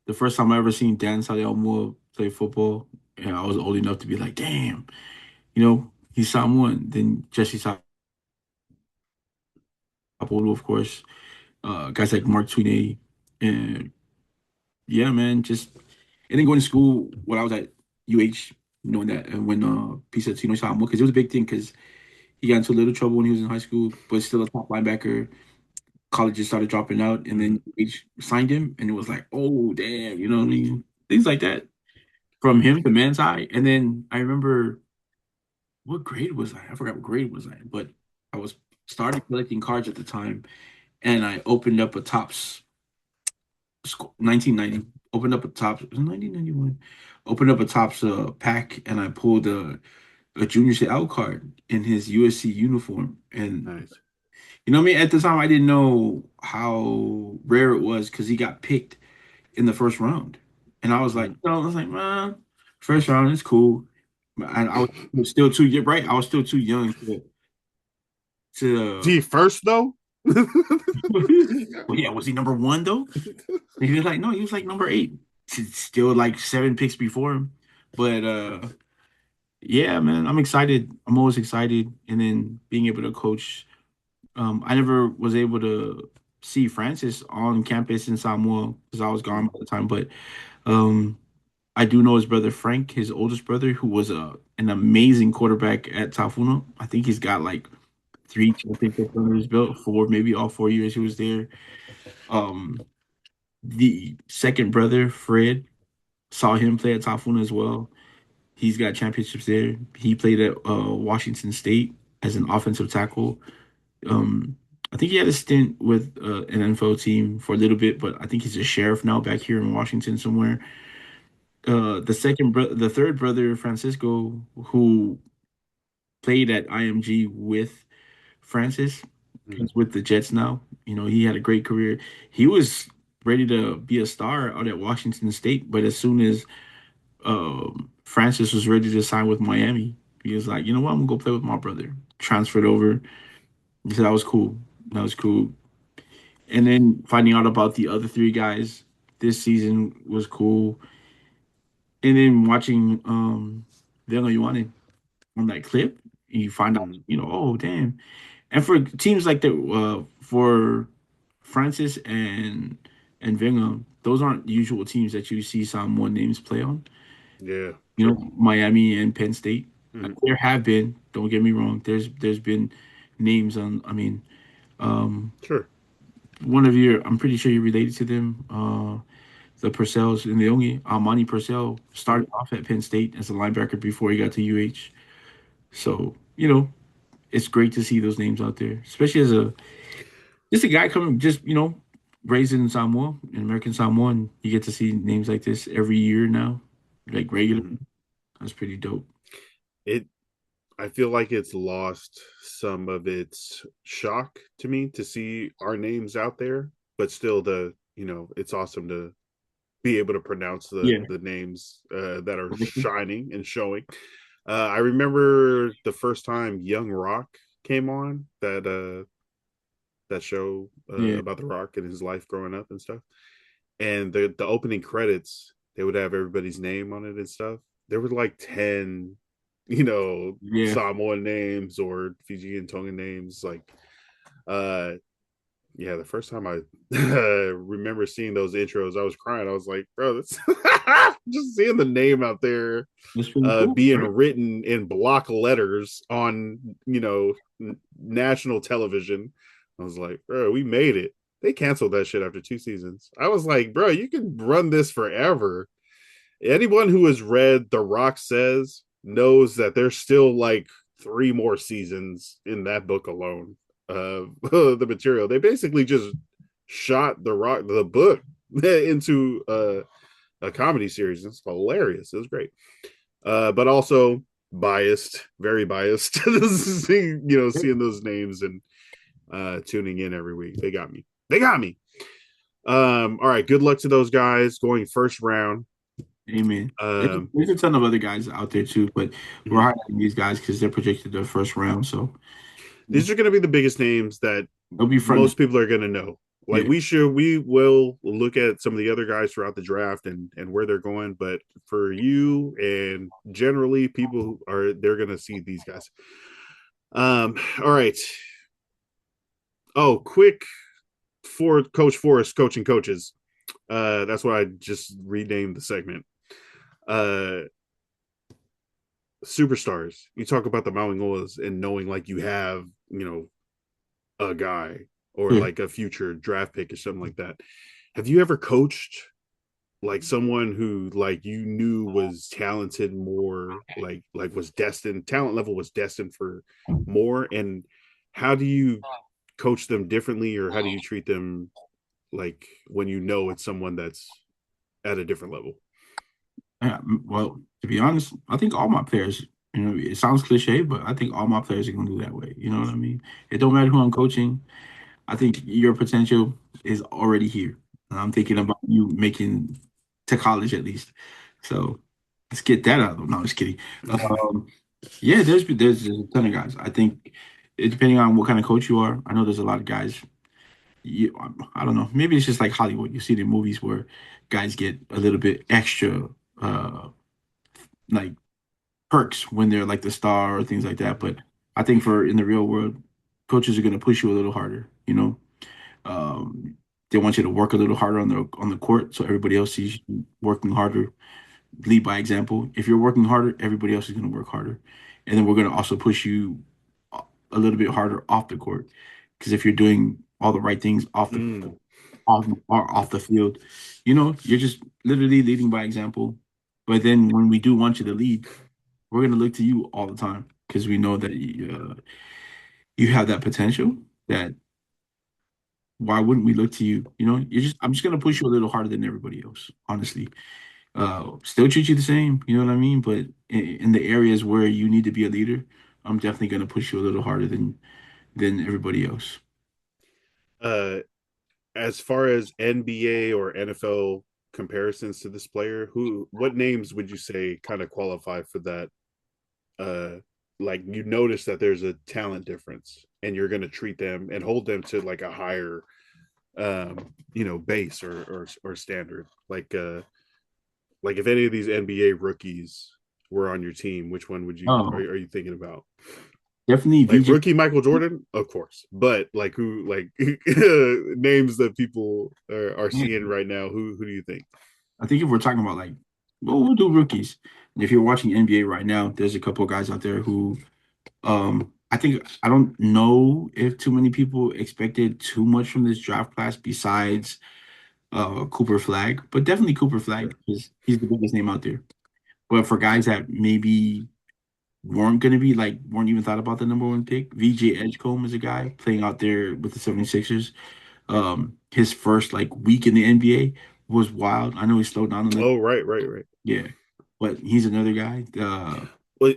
Speaker 2: the first time I ever seen Dan Samoa play football, and I was old enough to be like, damn, he's Samoan. Then Jesse Sapolo, of course, guys like Mark Tweeney, and yeah, man, just and then going to school when I was at UH, knowing that, and when Pisa Tino Samoa, because it was a big thing, because he got into a little trouble when he was in high school, but still a top linebacker. Colleges started dropping out, and
Speaker 1: Mm-hmm.
Speaker 2: then UH signed him, and it was like, oh damn, you know what I mean? Things like that from him to man's eye. And then I remember what grade was I? I forgot what grade was I, but I was starting collecting cards at the time, and I opened up a Tops 1990. Opened up a Tops, it was 1991. Opened up a Tops pack, and I pulled a junior out card in his USC uniform. And
Speaker 1: Nice.
Speaker 2: you know what I mean? At the time, I didn't know how rare it was because he got picked in the first round. And I was like,
Speaker 1: Mm-hmm.
Speaker 2: man, first round is cool. And I was still too young, right? I was still too young
Speaker 1: Is he
Speaker 2: to
Speaker 1: first though?
Speaker 2: well, yeah, was he number one though? And he was like, no, he was like number eight. Still like seven picks before him. But yeah, man, I'm excited. I'm always excited. And then being able to coach. I never was able to see Francis on campus in Samoa because I was gone by the time, but um I do know his brother Frank, his oldest brother, who was an amazing quarterback at Tafuna. I think he's got like three championships under his belt, four, maybe all 4 years he was there. Um, the second brother, Fred, saw him play at Tafuna as well. He's got championships there. He played at Washington State as an offensive tackle. Um, I think he had a stint with an NFL team for a little bit, but I think he's a sheriff now back here in Washington somewhere. The third brother, Francisco, who played at IMG with Francis,
Speaker 1: Mhm.
Speaker 2: he's with the Jets now. You know, he had a great career. He was ready to be a star out at Washington State, but as soon as Francis was ready to sign with Miami, he was like, you know what, I'm gonna go play with my brother. Transferred over. He said that was cool. That was cool. And then finding out about the other three guys this season was cool. And then watching Vela Yuane on that clip, you find out,
Speaker 1: Mhm.
Speaker 2: you know, oh damn. And for teams like that, for Francis and Wenger, those aren't usual teams that you see Samoan names play on.
Speaker 1: Yeah,
Speaker 2: You
Speaker 1: true.
Speaker 2: know, Miami and Penn State.
Speaker 1: Mhm.
Speaker 2: There have been, don't get me wrong, there's been names on. I mean, um,
Speaker 1: Sure.
Speaker 2: one of your, I'm pretty sure you're related to them. The Purcells and the only Armani Purcell
Speaker 1: Mhm.
Speaker 2: started off at Penn State as a linebacker before he got to UH. So you know, it's great to see those names out there, especially as a just a guy coming, just raised in Samoa, in American Samoa, and you get to see names like this every year now, like regularly.
Speaker 1: Mhm.
Speaker 2: That's pretty dope.
Speaker 1: It I feel like it's lost some of its shock to me to see our names out there, but still it's awesome to be able to pronounce the
Speaker 2: Yeah.
Speaker 1: the names that are shining and showing. I remember the first time Young Rock came on that show
Speaker 2: Yeah.
Speaker 1: about the Rock and his life growing up and stuff. And the opening credits, they would have everybody's name on it and stuff. There were like 10,
Speaker 2: Yeah.
Speaker 1: Samoan names or Fijian Tongan names. Like, uh, yeah, the first time I remember seeing those intros, I was crying. I was like, bro, that's just seeing the name out there
Speaker 2: That's pretty cool,
Speaker 1: being
Speaker 2: right?
Speaker 1: written in block letters on, national television. I was like, bro, we made it. They canceled that shit after 2 seasons. I was like, bro, you can run this forever. Anyone who has read The Rock Says knows that there's still like 3 more seasons in that book alone. The material. They basically just shot the book into a comedy series. It's hilarious. It was great. But also biased, very biased. Seeing those names and tuning in every week. They got me. They got me. All right. Good luck to those guys going first round.
Speaker 2: Amen.
Speaker 1: Um,
Speaker 2: There's a ton of other guys out there too, but we're highlighting these guys because they're projected to the first round, so
Speaker 1: these are going to be the biggest names that
Speaker 2: they'll be front.
Speaker 1: most people are going to know. Like
Speaker 2: Yeah,
Speaker 1: we will look at some of the other guys throughout the draft and where they're going, but for you and generally people who are they're going to see these guys. All right. Oh, quick for Coach Forrest coaching coaches. That's why I just renamed the segment. Uh, Superstars. You talk about the Mauingolas and knowing like you have, a guy or
Speaker 2: sure.
Speaker 1: like a future draft pick or something like that. Have you ever coached like someone who like you knew was talented more like was destined talent level was destined for more, and how do you coach them differently or how do you treat them like when you know it's someone that's at a different level?
Speaker 2: Yeah, well, to be honest, I think all my players, it sounds cliche, but I think all my players are gonna do that way. You know what I mean? It don't matter who I'm coaching. I think your potential is already here. And I'm thinking
Speaker 1: Mm-hmm.
Speaker 2: about you making to college at least. So let's get that out of them. No, just kidding. Um, yeah, there's a ton of guys. I think depending on what kind of coach you are, I know there's a lot of guys. I don't know. Maybe it's just like Hollywood. You see the movies where guys get a little bit extra, uh, like perks when they're like the star or things like that.
Speaker 1: Mm-hmm.
Speaker 2: But I think for in the real world, coaches are going to push you a little harder. Um, they want you to work a little harder on the court, so everybody else sees you working harder. Lead by example. If you're working harder, everybody else is going to work harder, and then we're going to also push you a little bit harder off the court. Because if you're doing all the right things
Speaker 1: Mm.
Speaker 2: off the field, you're just literally leading by example. But then when we do want you to lead, we're gonna look to you all the time because we know that you have that potential. That why wouldn't we look to you? You know, I'm just gonna push you a little harder than everybody else, honestly. Still treat you the same, you know what I mean? But in the areas where you need to be a leader, I'm definitely gonna push you a little harder than everybody else.
Speaker 1: Uh, as far as NBA or NFL comparisons to this player, what names would you say kind of qualify for that? Uh, like you notice that there's a talent difference, and you're going to treat them and hold them to like a higher, base or standard. Like if any of these NBA rookies were on your team, which one would you
Speaker 2: Oh,
Speaker 1: are you thinking about?
Speaker 2: definitely
Speaker 1: Like
Speaker 2: VJ.
Speaker 1: rookie Michael Jordan, of course, but like who like names that people are seeing right now? Who do you think?
Speaker 2: I think if we're talking about like, well, we'll do rookies. And if you're watching NBA right now, there's a couple of guys out there who, I don't know if too many people expected too much from this draft class besides Cooper Flag, but definitely Cooper Flag
Speaker 1: Sure.
Speaker 2: because he's the biggest name out there. But for guys that maybe weren't going to be like, weren't even thought about the number one pick, VJ Edgecombe is a guy playing out there with the 76ers. His first like week in the NBA was wild. I know he slowed down a little.
Speaker 1: Oh, right.
Speaker 2: Yeah, but he's another guy.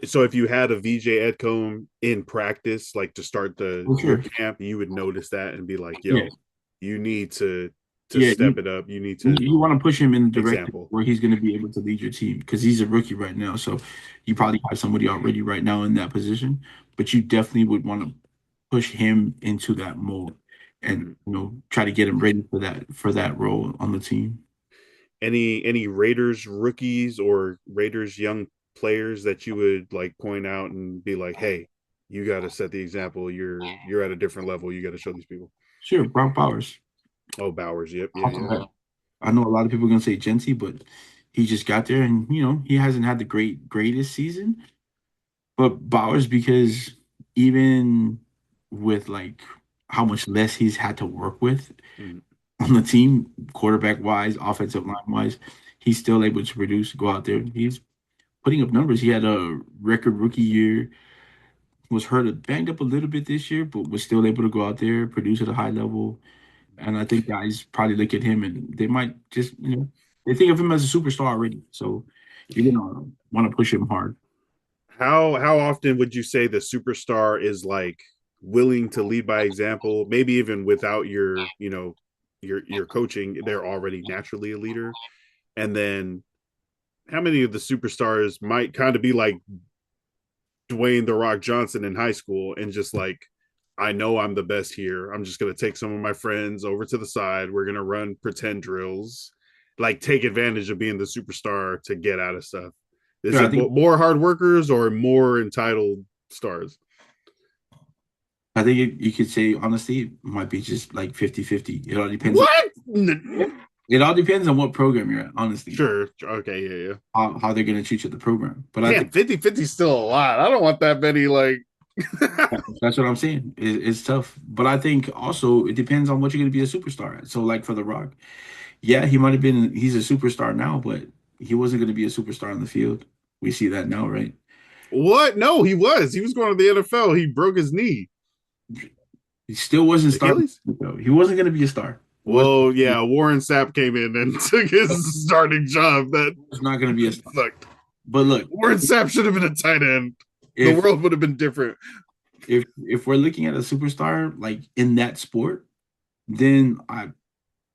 Speaker 1: So if you had a VJ Edcombe in practice, like to start the
Speaker 2: For
Speaker 1: your
Speaker 2: sure.
Speaker 1: camp, you would notice that and be like,
Speaker 2: Yeah,
Speaker 1: "Yo, you need to
Speaker 2: yeah.
Speaker 1: step it up. You need
Speaker 2: You,
Speaker 1: to
Speaker 2: you want to push him in the direction
Speaker 1: example."
Speaker 2: where he's going to be able to lead your team because he's a rookie right now. So you
Speaker 1: Mhm,
Speaker 2: probably have somebody already right now in that position, but you definitely would want to push him into that mold and
Speaker 1: mhm.
Speaker 2: try to get him ready for that role on the team.
Speaker 1: Any Raiders rookies or Raiders young players that you would like point out and be like, "Hey, you got to set the example. You're at a different level. You got to show these people."
Speaker 2: Sure, Brock Bowers.
Speaker 1: Oh, Bowers. Yep. Yeah.
Speaker 2: Off the
Speaker 1: Yeah.
Speaker 2: bat. I know a lot of people are gonna say Genty, but he just got there and he hasn't had the greatest season. But Bowers, because even with like how much less he's had to work with
Speaker 1: Mhm.
Speaker 2: on the team, quarterback wise, offensive line wise, he's still able to produce, go out there. He's putting up numbers. He had a record rookie year, was hurt, banged up a little bit this year, but was still able to go out there, produce at a high level. And I think guys probably look at him and they might just, they think of him as a superstar already. So you're gonna want to push him hard.
Speaker 1: How often would you say the superstar is like willing to lead by example, maybe even without your coaching, they're already naturally a leader? And then how many of the superstars might kind of be like Dwayne the Rock Johnson in high school and just like, I know I'm the best here. I'm just going to take some of my friends over to the side. We're going to run pretend drills, like take advantage of being the superstar to get out of stuff. Is
Speaker 2: Sure, I
Speaker 1: it
Speaker 2: think
Speaker 1: more hard workers or more entitled stars?
Speaker 2: you could say honestly, it might be just like 50-50. It all depends on
Speaker 1: What?
Speaker 2: it all depends on what program you're at, honestly,
Speaker 1: Sure. Okay. Yeah.
Speaker 2: how they're gonna treat you at the program. But I
Speaker 1: Damn,
Speaker 2: think
Speaker 1: 50-50 is still a lot. I don't want that many. Like,
Speaker 2: that's what I'm saying. It's tough. But I think also it depends on what you're gonna be a superstar at. So like for The Rock, yeah, he's a superstar now, but he wasn't gonna be a superstar on the field. We see that now, right?
Speaker 1: what? No, he was. He was going to the NFL. He broke his knee.
Speaker 2: He still wasn't starting.
Speaker 1: Achilles?
Speaker 2: Though. He wasn't going to be a star. Was
Speaker 1: Well, yeah, Warren Sapp came in and took his starting job. That
Speaker 2: was not going to be a star.
Speaker 1: sucked.
Speaker 2: But look,
Speaker 1: Warren Sapp should have been a tight end. The
Speaker 2: if
Speaker 1: world would have been different.
Speaker 2: if we're looking at a superstar like in that sport, then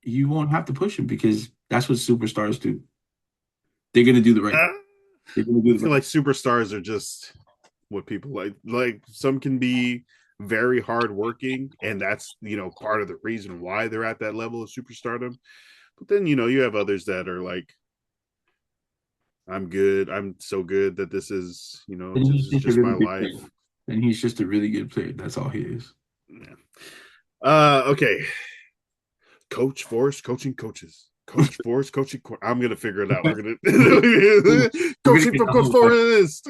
Speaker 2: you won't have to push him because that's what superstars do. They're going to do the right.
Speaker 1: Uh,
Speaker 2: They're going to
Speaker 1: I
Speaker 2: do the
Speaker 1: feel
Speaker 2: right.
Speaker 1: like superstars are just what people like. Like some can be very hardworking, and that's part of the reason why they're at that level of superstardom. But then you have others that are like, I'm good. I'm so good that
Speaker 2: And
Speaker 1: this
Speaker 2: he's
Speaker 1: is
Speaker 2: just a
Speaker 1: just
Speaker 2: really
Speaker 1: my
Speaker 2: good player.
Speaker 1: life.
Speaker 2: And he's just a really good player. That's all he is.
Speaker 1: Yeah. Okay. Coach Force coaching coaches. Coach Force coaching. I'm gonna figure it out. We're
Speaker 2: We're
Speaker 1: gonna
Speaker 2: gonna
Speaker 1: coaching
Speaker 2: get
Speaker 1: from
Speaker 2: the
Speaker 1: Coach
Speaker 2: whole like
Speaker 1: Force.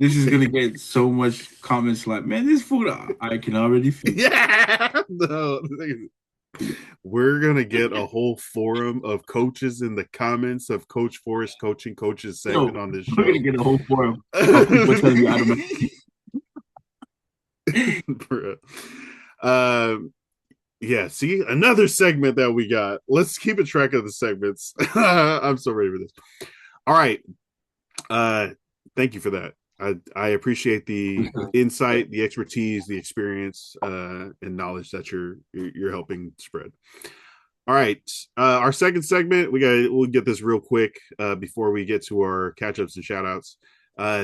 Speaker 2: this is gonna get so much comments like, man, this food I can already feel.
Speaker 1: Yeah. No. We're gonna get a whole forum of coaches in the comments of Coach Forrest coaching coaches segment
Speaker 2: No,
Speaker 1: on this
Speaker 2: we're gonna
Speaker 1: show.
Speaker 2: get a whole forum of people telling me I don't know.
Speaker 1: um, yeah, see, another segment that we got. Let's keep a track of the segments. I'm so ready for this. All right. Uh, thank you for that. I appreciate the insight, the expertise, the experience, and knowledge that you're helping spread. All right, our second segment. We'll get this real quick before we get to our catch ups and shout outs.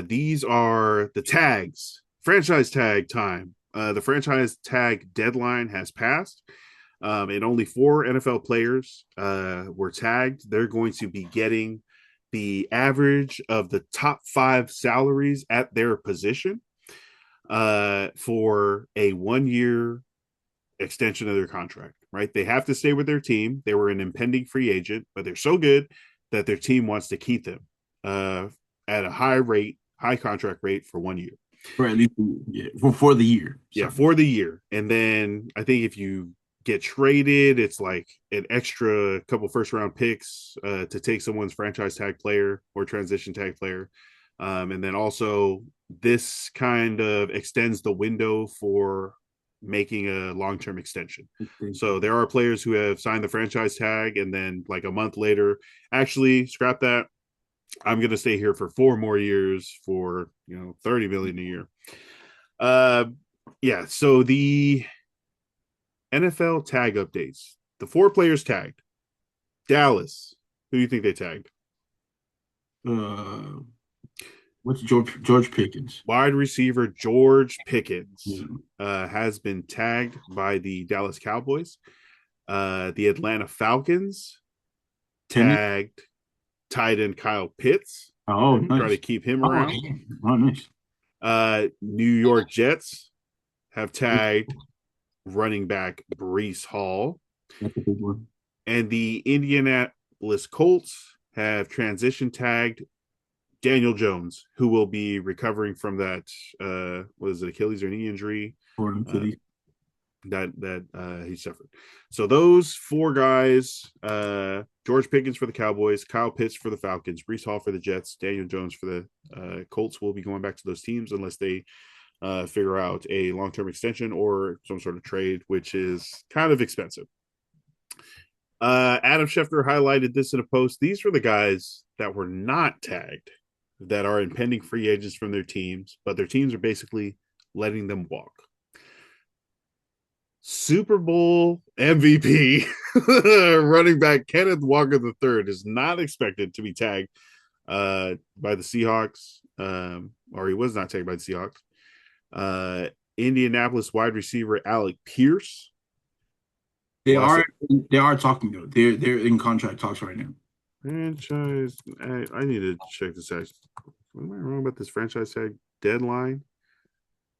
Speaker 1: These are the tags, franchise tag time. The franchise tag deadline has passed, and only four NFL players were tagged. They're going to be getting the average of the top five salaries at their position for a 1 year extension of their contract, right? They have to stay with their team. They were an impending free agent, but they're so good that their team wants to keep them uh, at a high contract rate for 1 year.
Speaker 2: For at least yeah, for the year.
Speaker 1: Yeah,
Speaker 2: Sorry.
Speaker 1: for the year. And then I think if you get traded, it's like an extra couple first round picks to take someone's franchise tag player or transition tag player. And then also, this kind of extends the window for making a long term extension. So there are players who have signed the franchise tag and then, like a month later, actually scrap that. I'm going to stay here for 4 more years for 30 million a year. Uh, yeah. So the NFL tag updates. The four players tagged. Dallas. Who do you think they tagged?
Speaker 2: Uh, what's George Pickens?
Speaker 1: Wide receiver George Pickens
Speaker 2: Yeah.
Speaker 1: has been tagged by the Dallas Cowboys. The Atlanta Falcons
Speaker 2: Penny.
Speaker 1: tagged tight end Kyle Pitts.
Speaker 2: Oh,
Speaker 1: Try to
Speaker 2: nice.
Speaker 1: keep him
Speaker 2: Oh,
Speaker 1: around.
Speaker 2: yeah. Oh, nice.
Speaker 1: New York Jets have tagged running back Brees Hall.
Speaker 2: That's a big one.
Speaker 1: And the Indianapolis Colts have transition tagged Daniel Jones, who will be recovering from that what is it, Achilles or knee injury
Speaker 2: For
Speaker 1: uh,
Speaker 2: Kitty.
Speaker 1: that he suffered. So those four guys: George Pickens for the Cowboys, Kyle Pitts for the Falcons, Brees Hall for the Jets, Daniel Jones for the Colts will be going back to those teams unless they figure out a long-term extension or some sort of trade, which is kind of expensive. Adam Schefter highlighted this in a post. These were the guys that were not tagged that are impending free agents from their teams, but their teams are basically letting them walk. Super Bowl MVP running back Kenneth Walker III is not expected to be tagged by the Seahawks, or he was not tagged by the Seahawks. Indianapolis wide receiver Alec Pierce.
Speaker 2: They
Speaker 1: Los
Speaker 2: are they are talking though. They're in contract talks right now.
Speaker 1: Franchise. I need to check this out. Am I wrong about this franchise tag deadline?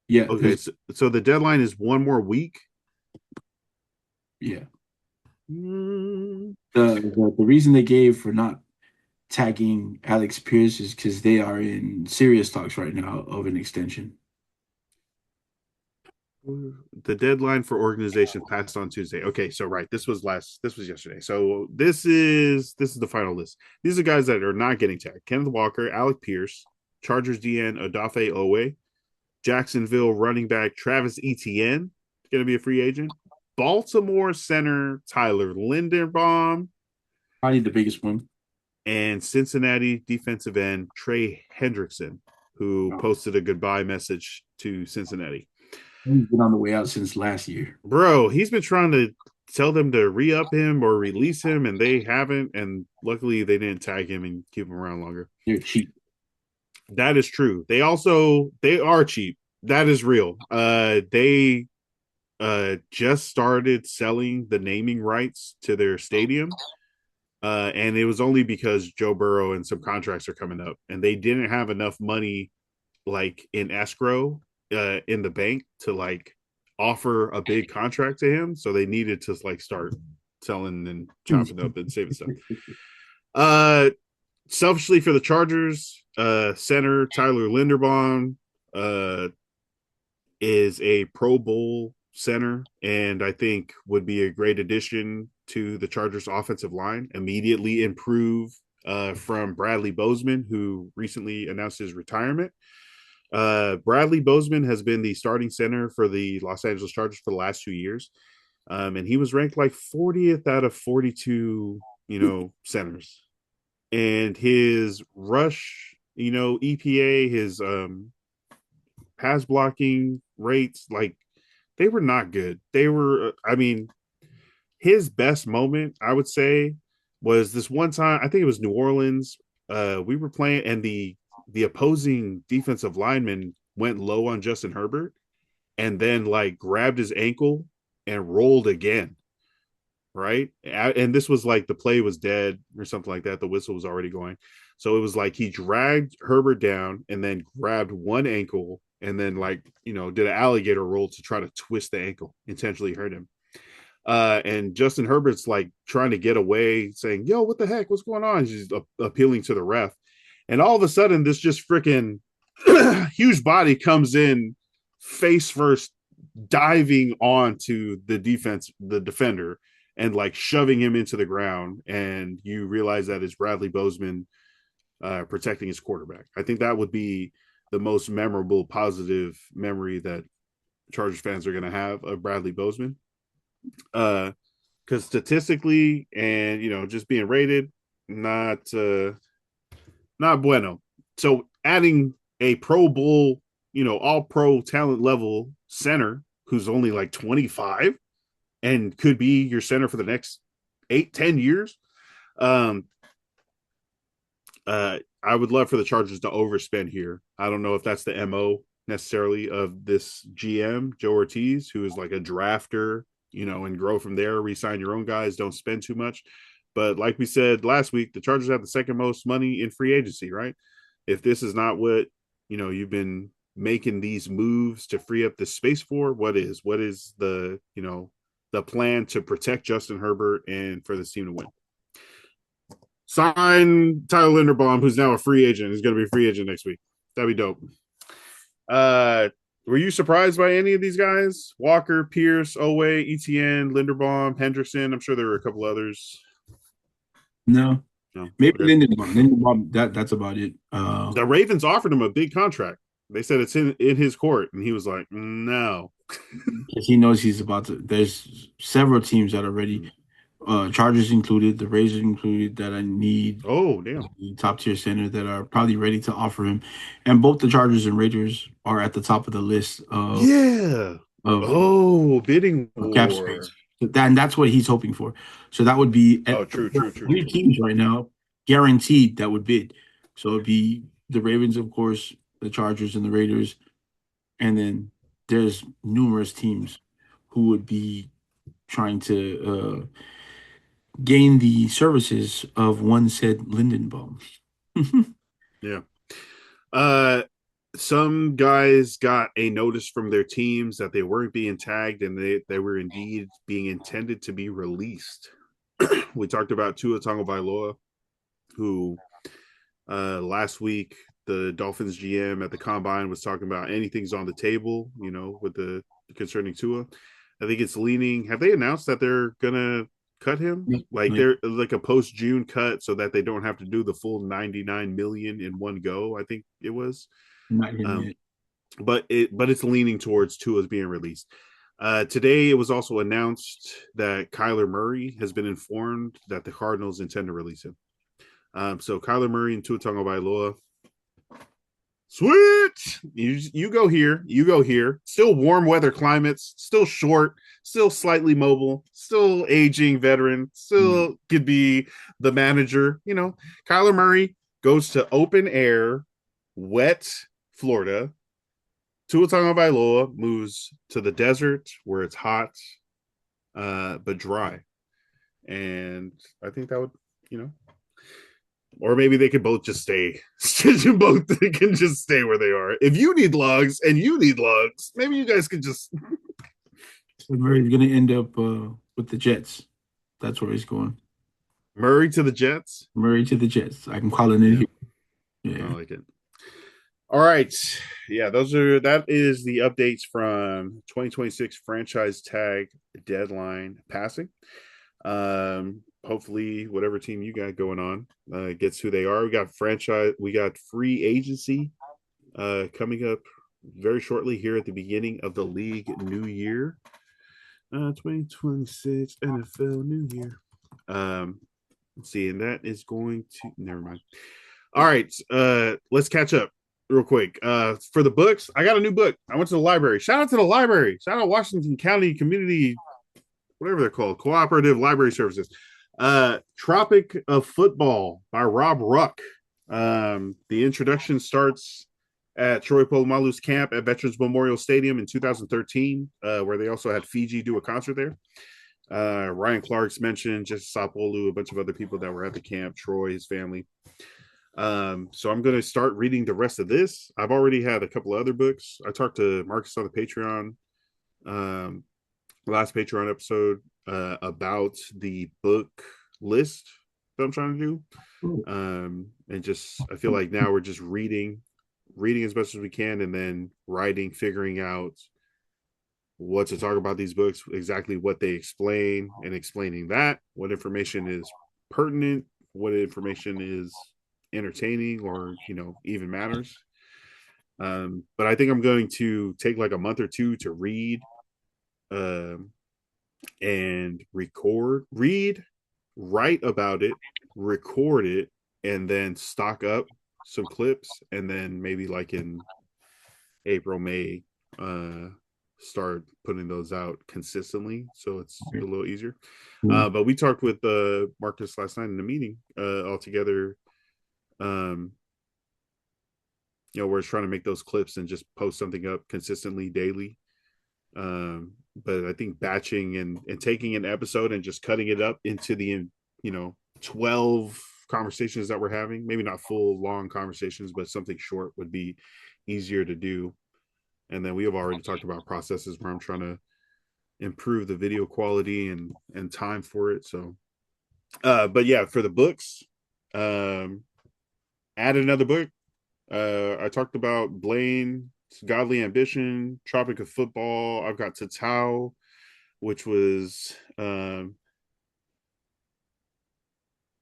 Speaker 2: Yeah,
Speaker 1: Okay,
Speaker 2: because
Speaker 1: so the deadline is 1 more week.
Speaker 2: yeah.
Speaker 1: Mm.
Speaker 2: The reason they gave for not tagging Alex Pierce is because they are in serious talks right now of an extension.
Speaker 1: The deadline for organization passed on Tuesday. Okay, so right, this was yesterday. So this is the final list. These are guys that are not getting tagged: Kenneth Walker, Alec Pierce, Chargers DN Odafe Owe, Jacksonville running back Travis Etienne, going to be a free agent. Baltimore center Tyler Linderbaum,
Speaker 2: Probably the biggest one.
Speaker 1: and Cincinnati defensive end Trey Hendrickson, who
Speaker 2: Oh,
Speaker 1: posted a goodbye message to Cincinnati.
Speaker 2: he's been on the way out since last year.
Speaker 1: Bro, he's been trying to tell them to re-up him or release him, and they haven't. And luckily, they didn't tag him and keep him around longer.
Speaker 2: They're cheap.
Speaker 1: That is true. They are cheap. That is real. They just started selling the naming rights to their stadium. And it was only because Joe Burrow and some contracts are coming up, and they didn't have enough money like in escrow in the bank to like offer a big contract to him. So they needed to like start selling and chopping up and saving stuff. Uh, Selfishly for the Chargers, center Tyler Linderbaum uh, is a Pro Bowl center, and I think would be a great addition to the Chargers offensive line. Immediately improve from Bradley Bozeman, who recently announced his retirement. Bradley Bozeman has been the starting center for the Los Angeles Chargers for the last 2 years. And he was ranked like 40th out of 42, centers. And his rush, EPA, his pass blocking rates, like they were not good. They were, I mean, his best moment, I would say, was this one time. I think it was New Orleans. We were playing, and the opposing defensive lineman went low on Justin Herbert, and then like grabbed his ankle and rolled again. Right, and this was like the play was dead or something like that. The whistle was already going, so it was like he dragged Herbert down and then grabbed one ankle and then like did an alligator roll to try to twist the ankle, intentionally hurt him. And Justin Herbert's like trying to get away, saying, "Yo, what the heck? What's going on?" He's appealing to the ref, and all of a sudden, this just freaking huge body comes in face first, diving onto the defender, and like shoving him into the ground. And you realize that is Bradley Bozeman protecting his quarterback. I think that would be the most memorable, positive memory that Chargers fans are going to have of Bradley Bozeman. Because statistically and just being rated, not bueno. So adding a Pro Bowl, all pro talent level center who's only like 25 and could be your center for the next 8-10 years. um I would love for the Chargers to overspend here. I don't know if that's the MO necessarily of this GM, Joe Ortiz, who is like a drafter, and grow from there, re-sign your own guys, don't spend too much. But like we said last week, the Chargers have the second most money in free agency, right? If this is not what, you've been making these moves to free up the space for, what is? What is the plan to protect Justin Herbert and for this team to win? Sign Tyler Linderbaum, who's now a free agent. He's going to be a free agent next week. That'd be dope. Uh, were you surprised by any of these guys? Walker, Pierce, Owe, ETN, Linderbaum, Hendrickson. I'm sure there were a couple others.
Speaker 2: No,
Speaker 1: No.
Speaker 2: maybe
Speaker 1: Okay.
Speaker 2: Lindenbaum. Lindenbaum, that's about it.
Speaker 1: The Ravens offered him a big contract. They said it's in his court, and he was like, "No."
Speaker 2: Because he knows he's about to. There's several teams that are ready, Chargers included, the Raiders included, that I need
Speaker 1: Oh, damn.
Speaker 2: top tier center that are probably ready to offer him, and both the Chargers and Raiders are at the top of the list
Speaker 1: Yeah.
Speaker 2: of
Speaker 1: Oh, bidding
Speaker 2: cap space.
Speaker 1: war.
Speaker 2: And that's what he's hoping for. So that would be
Speaker 1: Oh, true, true, true,
Speaker 2: three
Speaker 1: true.
Speaker 2: teams right now guaranteed that would bid. So it'd be the Ravens, of course, the Chargers, and the Raiders, and then there's numerous teams who would be trying to gain the services of one said Lindenbaum.
Speaker 1: Yeah. Uh, some guys got a notice from their teams that they weren't being tagged and they were indeed being intended to be released. We talked about Tua Tagovailoa, who last week the Dolphins GM at the combine was talking about anything's on the table, with the concerning Tua. I think it's leaning. Have they announced that they're gonna cut him? Like
Speaker 2: Like,
Speaker 1: they're like a post June cut so that they don't have to do the full 99 million in one go. I think it was.
Speaker 2: not him
Speaker 1: Um,
Speaker 2: yet.
Speaker 1: but it's leaning towards Tua's being released. Today, it was also announced that Kyler Murray has been informed that the Cardinals intend to release him. So Kyler Murray and Tua Tagovailoa, switch. You go here, you go here. Still warm weather climates, still short, still slightly mobile, still aging veteran,
Speaker 2: Mm.
Speaker 1: still could be the manager. Kyler Murray goes to open air, wet Florida. Tua Tagovailoa moves to the desert where it's hot, but dry, and I think that would, you know, or maybe they could both just stay. Both can just stay where they are. If you need logs and you need logs, maybe you guys could just.
Speaker 2: So Murray's going to end up with the Jets. That's where he's going.
Speaker 1: Murray to the Jets.
Speaker 2: Murray to the Jets. I'm calling it
Speaker 1: Yeah,
Speaker 2: here.
Speaker 1: I
Speaker 2: Yeah.
Speaker 1: like it. All right. Yeah, that is the updates from 2026 franchise tag deadline passing. Hopefully whatever team you got going on gets who they are. We got free agency coming up very shortly here at the beginning of the league new year. 2026 NFL New Year. Let's see, and that is going to never mind. All right, let's catch up real quick. For the books, I got a new book. I went to the library. Shout out to the library. Shout out Washington County Community, whatever they're called, Cooperative Library Services. Tropic of Football by Rob Ruck. The introduction starts at Troy Polamalu's camp at Veterans Memorial Stadium in 2013, where they also had Fiji do a concert there. Ryan Clark's mentioned, just Sapolu, a bunch of other people that were at the camp, Troy, his family. So I'm going to start reading the rest of this. I've already had a couple of other books. I talked to Marcus on the Patreon, um, last Patreon episode, about the book list that I'm trying to do. And just, I feel like now we're just reading as much as we can, and then writing, figuring out what to talk about these books, exactly what they explain, and explaining that, what information is pertinent, what information is entertaining or even matters. But I think I'm going to take like a month or two to read, um, and read, write about it, record it, and then stock up some clips, and then maybe like in April, May, uh, start putting those out consistently, so it's a little easier. But we talked with Marcus last night in the meeting, all together. Um, we're trying to make those clips and just post something up consistently daily. But I think batching and taking an episode and just cutting it up into the 12 conversations that we're having, maybe not full long conversations, but something short would be easier to do. And then we have already talked about processes where I'm trying to improve the video quality and time for it. So but yeah, for the books, um add another book. I talked about Blaine, Godly Ambition, Tropic of Football. I've got Tatao, which was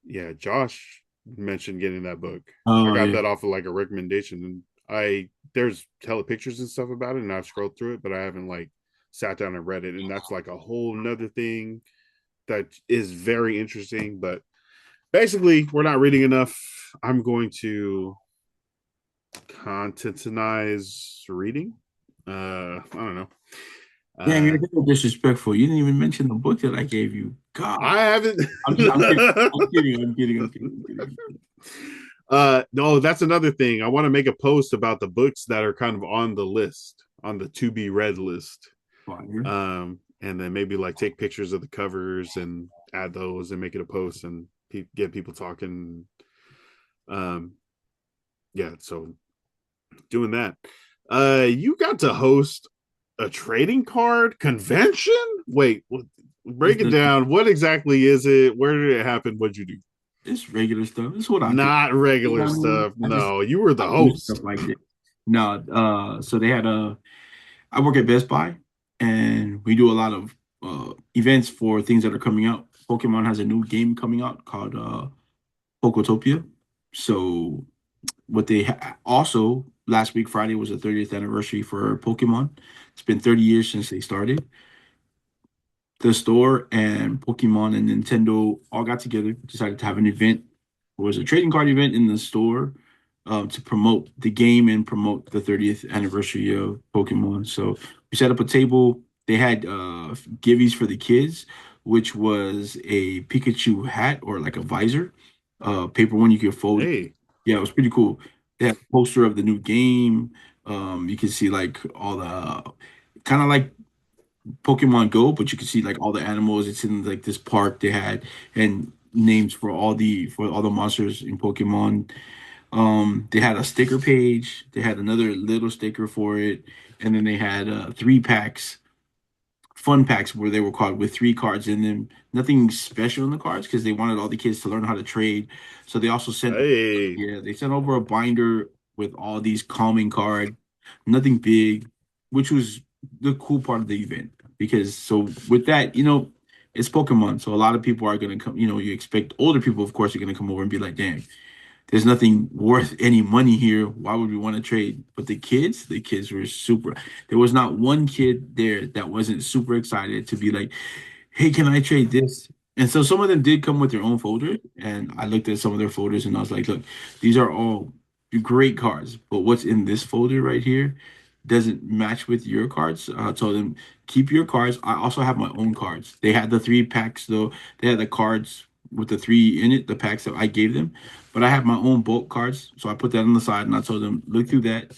Speaker 1: yeah, Josh mentioned getting that book. I
Speaker 2: Oh
Speaker 1: got
Speaker 2: yeah.
Speaker 1: that off of like a recommendation, and I there's hella pictures and stuff about it, and I've scrolled through it, but I haven't like sat down and read it, and that's like a whole nother thing that is very interesting. But basically, we're not reading enough. I'm going to contentinize reading. I don't know.
Speaker 2: Damn,
Speaker 1: Uh,
Speaker 2: you're so disrespectful. You didn't even mention the book that I gave you. God.
Speaker 1: I haven't.
Speaker 2: I'm kidding. I'm kidding. I'm kidding. I'm kidding. I'm kidding.
Speaker 1: No, that's another thing. I want to make a post about the books that are kind of on the list, on the to be read list.
Speaker 2: Fire.
Speaker 1: And then maybe like take pictures of the covers and add those and make it a post and get people talking. Um, yeah, so doing that. You got to host a trading card convention? Wait, break
Speaker 2: It's,
Speaker 1: it
Speaker 2: the,
Speaker 1: down. What exactly is it? Where did it happen? What'd you do?
Speaker 2: it's regular stuff. It's what I do.
Speaker 1: Not
Speaker 2: You know
Speaker 1: regular
Speaker 2: what I mean?
Speaker 1: stuff. No, you were
Speaker 2: I
Speaker 1: the
Speaker 2: do stuff
Speaker 1: host.
Speaker 2: like this. No, so they had I work at Best Buy and we do a lot of events for things that are coming out. Pokemon has a new game coming out called Pokotopia. So what also last week Friday was the 30th anniversary for Pokemon. It's been 30 years since they started. The store and Pokemon and Nintendo all got together, decided to have an event. It was a trading card event in the store to promote the game and promote the 30th anniversary of Pokemon. So we set up a table. They had givvies for the kids, which was a Pikachu hat or like a visor, paper one you could fold.
Speaker 1: Hey,
Speaker 2: Yeah, it was pretty cool. They had a poster of the new game. You can see like all the kind of like Pokemon Go, but you can see like all the animals. It's in like this park they had and names for all the monsters in Pokemon. They had a sticker page. They had another little sticker for it, and then they had three packs, fun packs where they were called with three cards in them. Nothing special in the cards because they wanted all the kids to learn how to trade. So they also sent
Speaker 1: hey.
Speaker 2: yeah they sent over a binder with all these calming cards, nothing big, which was the cool part of the event. Because so with that, it's Pokemon. So a lot of people are gonna come, you expect older people, of course, are gonna come over and be like, damn, there's nothing worth any money here. Why would we want to trade? But the kids were super. There was not one kid there that wasn't super excited to be like, hey, can I trade this? And so some of them did come with their own folder, and I looked at some of their folders and I was like, look, these are all great cards, but what's in this folder right here doesn't match with your cards. I told them, keep your cards. I also have my own cards. They had the three packs though. They had the cards with the three in it, the packs that I gave them, but I have my own bulk cards. So I put that on the side and I told them, look through that.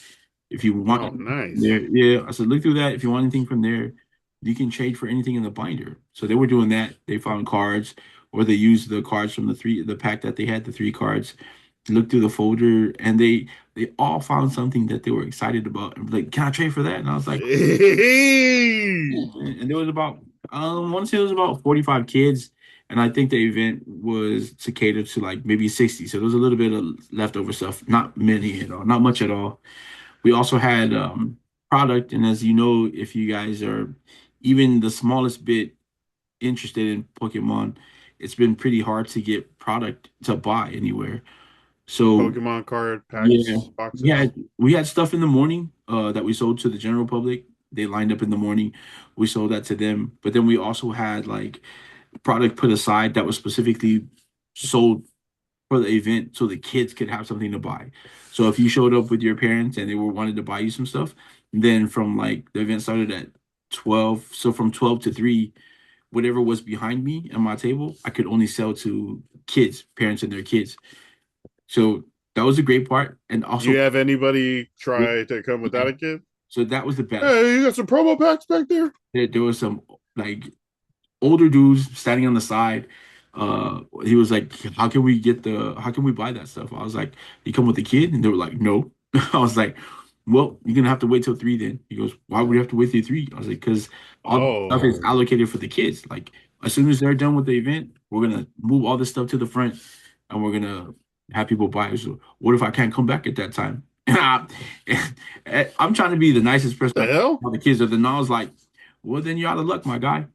Speaker 2: If you want
Speaker 1: Oh,
Speaker 2: anything from there,
Speaker 1: nice.
Speaker 2: yeah, I said, look through that. If you want anything from there, you can trade for anything in the binder. So they were doing that. They found cards, or they used the cards from the pack that they had, the three cards, looked through the folder, and they all found something that they were excited about. And like, can I trade for that? And I was like,
Speaker 1: Hey!
Speaker 2: yeah, man. And there was about, I want to say it was about 45 kids. And I think the event was to cater to like maybe 60. So there was a little bit of leftover stuff, not many at all, not much at all. We also had product, and as you know, if you guys are even the smallest bit interested in Pokemon, it's been pretty hard to get product to buy anywhere. So
Speaker 1: Pokemon card
Speaker 2: yeah,
Speaker 1: packs,
Speaker 2: we
Speaker 1: boxes.
Speaker 2: had we had stuff in the morning that we sold to the general public. They lined up in the morning. We sold that to them, but then we also had like product put aside that was specifically sold for the event so the kids could have something to buy. So if you showed up with your parents and they were wanted to buy you some stuff, then from like the event started at 12, so from 12 to 3, whatever was behind me and my table, I could only sell to kids, parents and their kids. So that was a great part. And
Speaker 1: Do you
Speaker 2: also,
Speaker 1: have anybody
Speaker 2: yeah,
Speaker 1: try to come
Speaker 2: yeah.
Speaker 1: without a kid?
Speaker 2: So that was the best.
Speaker 1: Hey, you got some promo packs back there?
Speaker 2: There was some like older dudes standing on the side. He was like, how can we buy that stuff? I was like, you come with a kid? And they were like, no. I was like, well, you're gonna have to wait till 3 then. He goes, why would we have to wait till 3? I was like, because all the stuff is
Speaker 1: Oh,
Speaker 2: allocated for the kids. Like as soon as they're done with the event, we're gonna move all this stuff to the front and we're gonna have people buy it. So what if I can't come back at that time? I'm trying to be the nicest person
Speaker 1: the
Speaker 2: I can
Speaker 1: hell?
Speaker 2: tell the kids, and then I was like, well, then you're out of luck, my guy.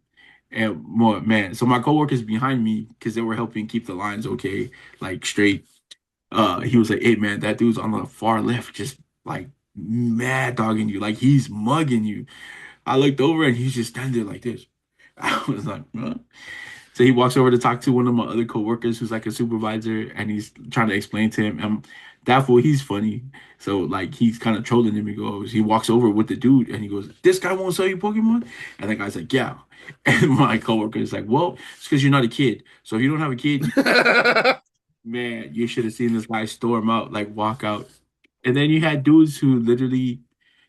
Speaker 2: And more man, so my coworkers behind me, because they were helping keep the lines okay, like straight. He was like, "Hey man, that dude's on the far left, just like mad dogging you, like he's mugging you." I looked over and he's just standing there like this. I was like, huh? So he walks over to talk to one of my other coworkers who's like a supervisor, and he's trying to explain to him. And that fool, he's funny. So like he's kind of trolling him. He walks over with the dude and he goes, "This guy won't sell you Pokemon?" And the guy's like, "Yeah." And my coworker is like, "Well, it's because you're not a kid. So if you don't have a kid, man, you should have seen this guy storm out, like walk out." And then you had dudes who literally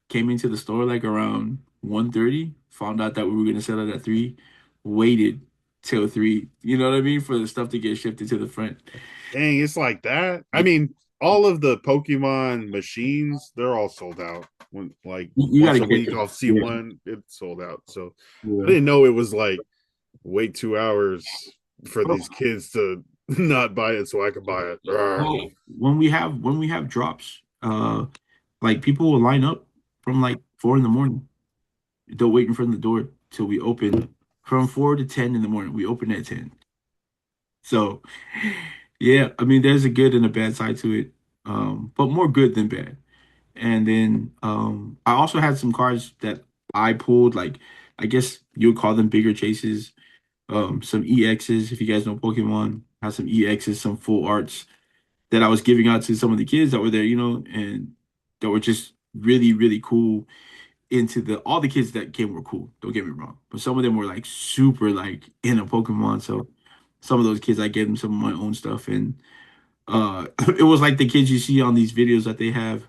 Speaker 2: came into the store like around 1:30, found out that we were gonna sell it at 3, waited till 3, you know what I mean, for the stuff to get shifted to the front.
Speaker 1: Dang, it's like that. I
Speaker 2: Yeah.
Speaker 1: mean, all of the Pokemon machines, they're all sold out. When like
Speaker 2: You
Speaker 1: once
Speaker 2: gotta
Speaker 1: a
Speaker 2: get
Speaker 1: week,
Speaker 2: it.
Speaker 1: I'll see
Speaker 2: Yeah,
Speaker 1: one. It's sold out. So I
Speaker 2: yeah.
Speaker 1: didn't know it was like wait 2 hours for
Speaker 2: Oh,
Speaker 1: these kids to not buy it so I could buy it. Rawr.
Speaker 2: well, when we have drops, like people will line up from like 4 in the morning. They'll wait in front of the door till we open from 4 to 10 in the morning. We open at 10. So, yeah, I mean, there's a good and a bad side to it, but more good than bad. And then I also had some cards that I pulled, like I guess you would call them bigger chases. Some EXs, if you guys know Pokemon, had some EXs, some full arts that I was giving out to some of the kids that were there, and that were just really, really cool into the all the kids that came were cool. Don't get me wrong, but some of them were like super like in a Pokemon. So some of those kids, I gave them some of my own stuff, and it was like the kids you see on these videos that they have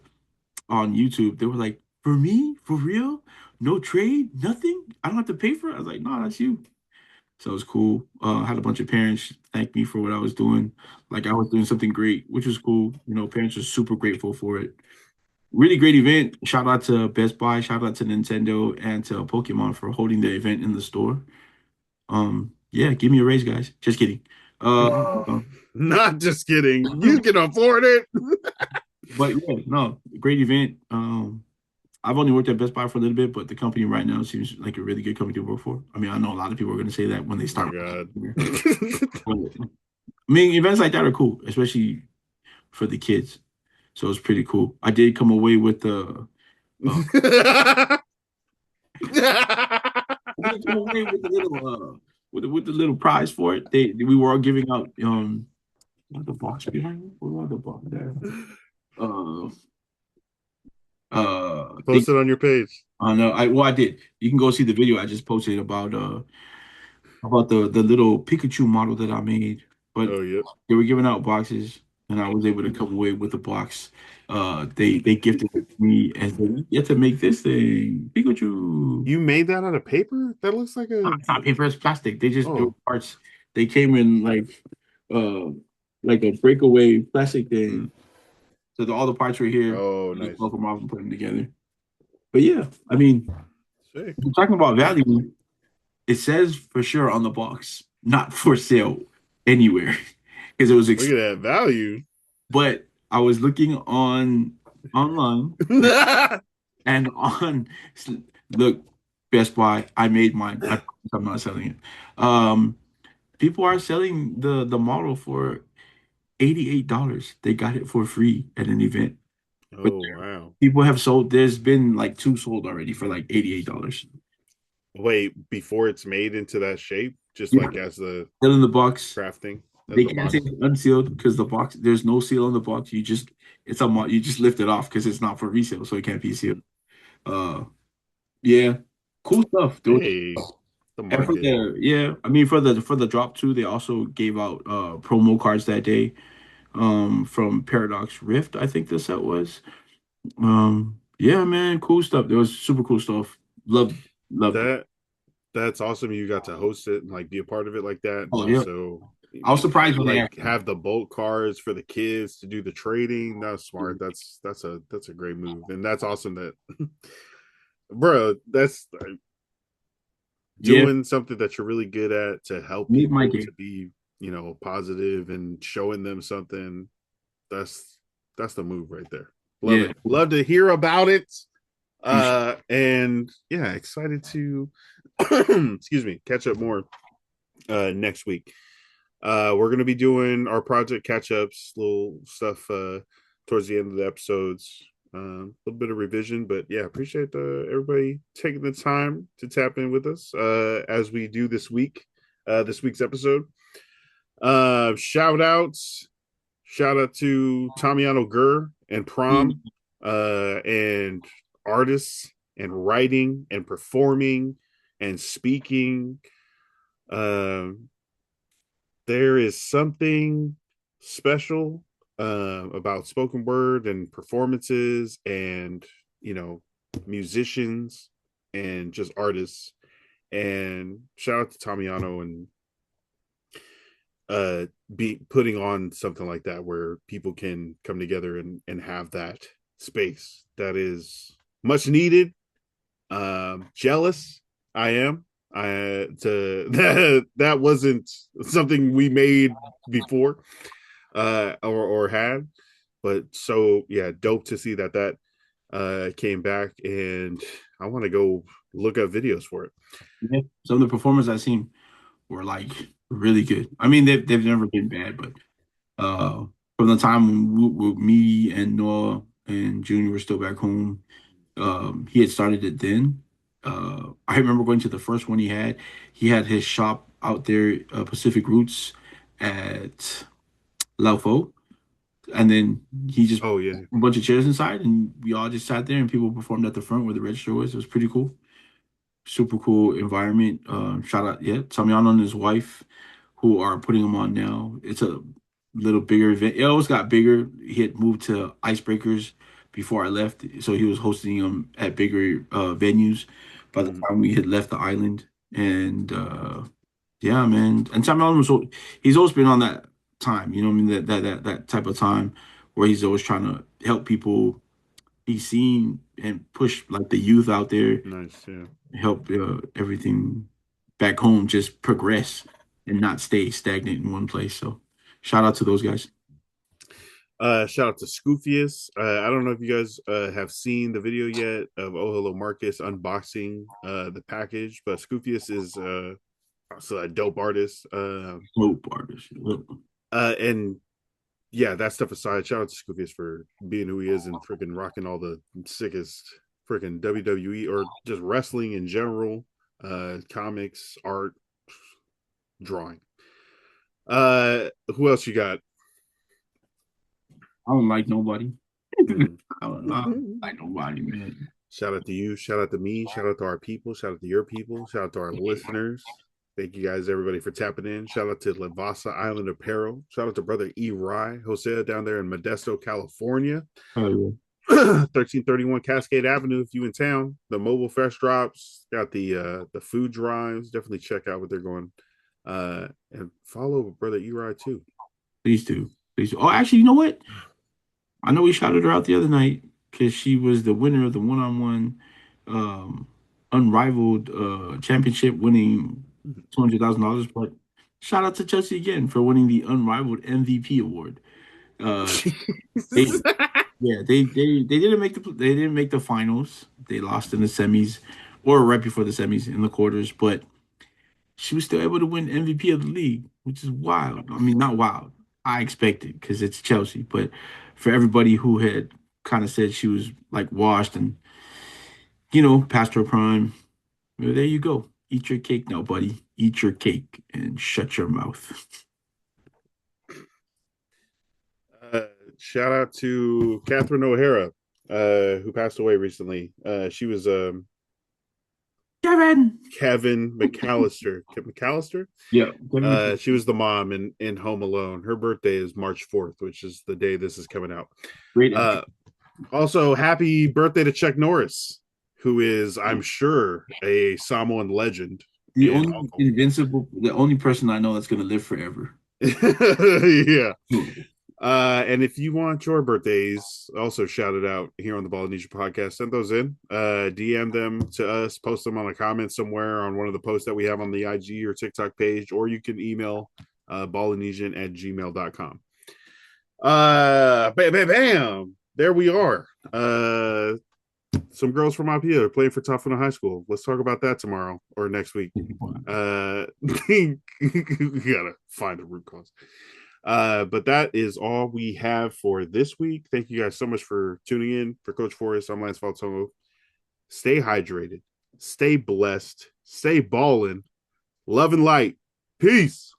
Speaker 2: on YouTube. They were like, "For me, for real, no trade, nothing. I don't have to pay for it." I was like, "No, that's you." So it was cool. I had a bunch of parents thank me for what I was doing, like I was doing something great, which was cool. Parents were super grateful for it. Really great event. Shout out to Best Buy, shout out to Nintendo and to Pokemon for holding the event in the store. Yeah, give me a raise, guys. Just kidding. Uh,
Speaker 1: Not just kidding. You can afford it.
Speaker 2: But yeah, no, great event. I've only worked at Best Buy for a little bit, but the company right now seems like a really good company to work for. I mean, I know a lot of people are going to say that when they
Speaker 1: Oh my
Speaker 2: start
Speaker 1: god.
Speaker 2: working here. But, I mean, events like that are cool, especially for the kids. So it's pretty cool. I did come away with the I did come away with the little with the little prize for it. We were all giving out what the box behind me? What was the box there? Uh thing.
Speaker 1: Post it on your page.
Speaker 2: I know. I did. You can go see the video I just posted about the little Pikachu model that I made. But
Speaker 1: Oh yep.
Speaker 2: they were giving out boxes, and I was able to come away with a box. They gifted it to me and said, "You get to make this thing, Pikachu."
Speaker 1: You made that out of paper? That looks like
Speaker 2: No,
Speaker 1: a
Speaker 2: it's not paper, it's plastic. They were
Speaker 1: oh.
Speaker 2: parts. They came in uh like a breakaway plastic
Speaker 1: Hmm.
Speaker 2: thing. So all the parts were here.
Speaker 1: Oh
Speaker 2: I just
Speaker 1: nice.
Speaker 2: broke them off and put them together. But yeah, I mean,
Speaker 1: Sick.
Speaker 2: we're talking about value. It says for sure on the box, not for sale anywhere, because it was.
Speaker 1: Look at that value.
Speaker 2: But I was looking on online and look, Best Buy. I made mine. I'm not selling it. Um, People are selling the model for $88. They got it for free at an event. But
Speaker 1: Oh wow.
Speaker 2: people have sold. There's been like two sold already for like $88.
Speaker 1: Wait, before it's made into that shape, just
Speaker 2: Yeah,
Speaker 1: like as the
Speaker 2: still in the box.
Speaker 1: crafting as
Speaker 2: They
Speaker 1: the
Speaker 2: can't say
Speaker 1: box.
Speaker 2: it's unsealed because the box. There's no seal on the box. You just lift it off because it's not for resale, so it can't be sealed.
Speaker 1: Mhm.
Speaker 2: Uh, yeah, cool stuff. There was,
Speaker 1: Hey, the
Speaker 2: and for
Speaker 1: market.
Speaker 2: the yeah, I mean for the drop too, they also gave out promo cards that day. From Paradox Rift, I think the set was. Yeah, man, cool stuff. There was super cool stuff. Loved it.
Speaker 1: That that's awesome. You got to host it and like be a part of it like that, and
Speaker 2: Oh yeah,
Speaker 1: also
Speaker 2: I was surprised when they
Speaker 1: like
Speaker 2: asked me.
Speaker 1: have the bulk cards for the kids to do the trading. That's smart. That's a great move, and that's awesome. That, bro, that's
Speaker 2: Yeah,
Speaker 1: doing something that you're really good at to help
Speaker 2: meet my
Speaker 1: people to
Speaker 2: game.
Speaker 1: be positive and showing them something. That's that's the move right there. Love
Speaker 2: Yeah,
Speaker 1: it. Love to hear about it.
Speaker 2: appreciate.
Speaker 1: And yeah, excited to excuse me, catch up more next week. We're gonna be doing our project catch ups, little stuff towards the end of the episodes. A little bit of revision, but yeah, appreciate everybody taking the time to tap in with us as we do this week's episode. Shout outs, shout out to Tamiano Gurr and Prom, and artists and writing and performing and speaking. Um, there is something special about spoken word and performances and musicians and just artists. And shout out to Tamiano and be putting on something like that where people can come together and have that space that is much needed. Jealous I am. I to that wasn't something we made before or had, but so yeah, dope to see that came back, and I want to go look up videos for it.
Speaker 2: Yeah. Some of the performers I seen were like really good. I mean, they've never been bad, but uh, from the time when me and Noah and Junior were still back home, he had started it then. I remember going to the first one he had. He had his shop out there, Pacific Roots at Laufo, and then he just
Speaker 1: Oh yeah,
Speaker 2: a bunch of chairs inside, and we all just sat there, and people performed at the front where the register was. It was pretty cool. Super cool environment. Shout out, yeah, Tamiano and his wife, who are putting them on now. It's a little bigger event. It always got bigger. He had moved to Icebreakers before I left, so he was hosting them at bigger venues. By the
Speaker 1: mm,
Speaker 2: time we had left the island, and yeah, man, and Tamiano he's always been on that time. You know what I mean? That type of time where he's always trying to help people be seen and push like the youth out there,
Speaker 1: nice. Yeah.
Speaker 2: help everything back home just progress and not stay stagnant in one place. So shout out to those guys.
Speaker 1: Shout out to Scoofius. I don't know if you guys have seen the video yet of Oh Hello Marcus unboxing the package, but Scoofius is also a dope artist.
Speaker 2: Dope artist.
Speaker 1: And yeah, that stuff aside, shout out to Scoofius for being who he is and freaking rocking all the sickest freaking WWE or just wrestling in general, comics, art, drawing. Who else you got?
Speaker 2: I don't like nobody.
Speaker 1: Mm.
Speaker 2: I don't like nobody, man.
Speaker 1: Shout out to you. Shout out to me. Shout out to our people. Shout out to your people. Shout out to our listeners. Thank you guys, everybody, for tapping in. Shout out to Lavasa Island Apparel. Shout out to brother E. Rye, Jose down there in Modesto, California.
Speaker 2: Oh, yeah.
Speaker 1: 1331 Cascade Avenue if you in town. The mobile fresh drops. Got the food drives. Definitely check out what they're going. And follow brother E. Rye too.
Speaker 2: Please do. Please do. Oh, actually, you know what? I know we shouted her out the other night because she was the winner of the one-on-one um, unrivaled championship winning $200,000. But shout out to Chelsea again for winning the unrivaled MVP award. Uh, they yeah, they didn't make the finals. They lost in the semis or right before the semis in the quarters, but she was still able to win MVP of the league, which is wild. I mean, not wild. I expected because it's Chelsea, but for everybody who had kind of said she was like washed and past her prime, well, there you go. Eat your cake now, buddy. Eat your cake and shut your mouth.
Speaker 1: Uh, Shout out to Catherine O'Hara, who passed away recently. She was
Speaker 2: Kevin.
Speaker 1: Kevin McAllister. McAllister?
Speaker 2: Yeah,
Speaker 1: She was the mom in Home Alone. Her birthday is March 4th, which is the day this is coming out.
Speaker 2: great
Speaker 1: Uh,
Speaker 2: actor.
Speaker 1: Also, happy birthday to Chuck Norris, who is, I'm sure, a Samoan legend and uncle.
Speaker 2: The only person I know that's gonna live forever.
Speaker 1: Yeah.
Speaker 2: Hmm.
Speaker 1: And if you want your birthdays also shouted out here on the Ballinesian podcast, send those in. DM them to us, post them on a comment somewhere on one of the posts that we have on the IG or TikTok page, or you can email ballinesian@gmail.com. Bam, bam, bam. There we are. Some girls from Apia are playing for Tafuna High School. Let's talk about that tomorrow or next week. We gotta find a root cause. But that is all we have for this week. Thank you guys so much for tuning in. For Coach Forrest, I'm Lance Faltongo. Stay hydrated, stay blessed, stay balling, love and light. Peace.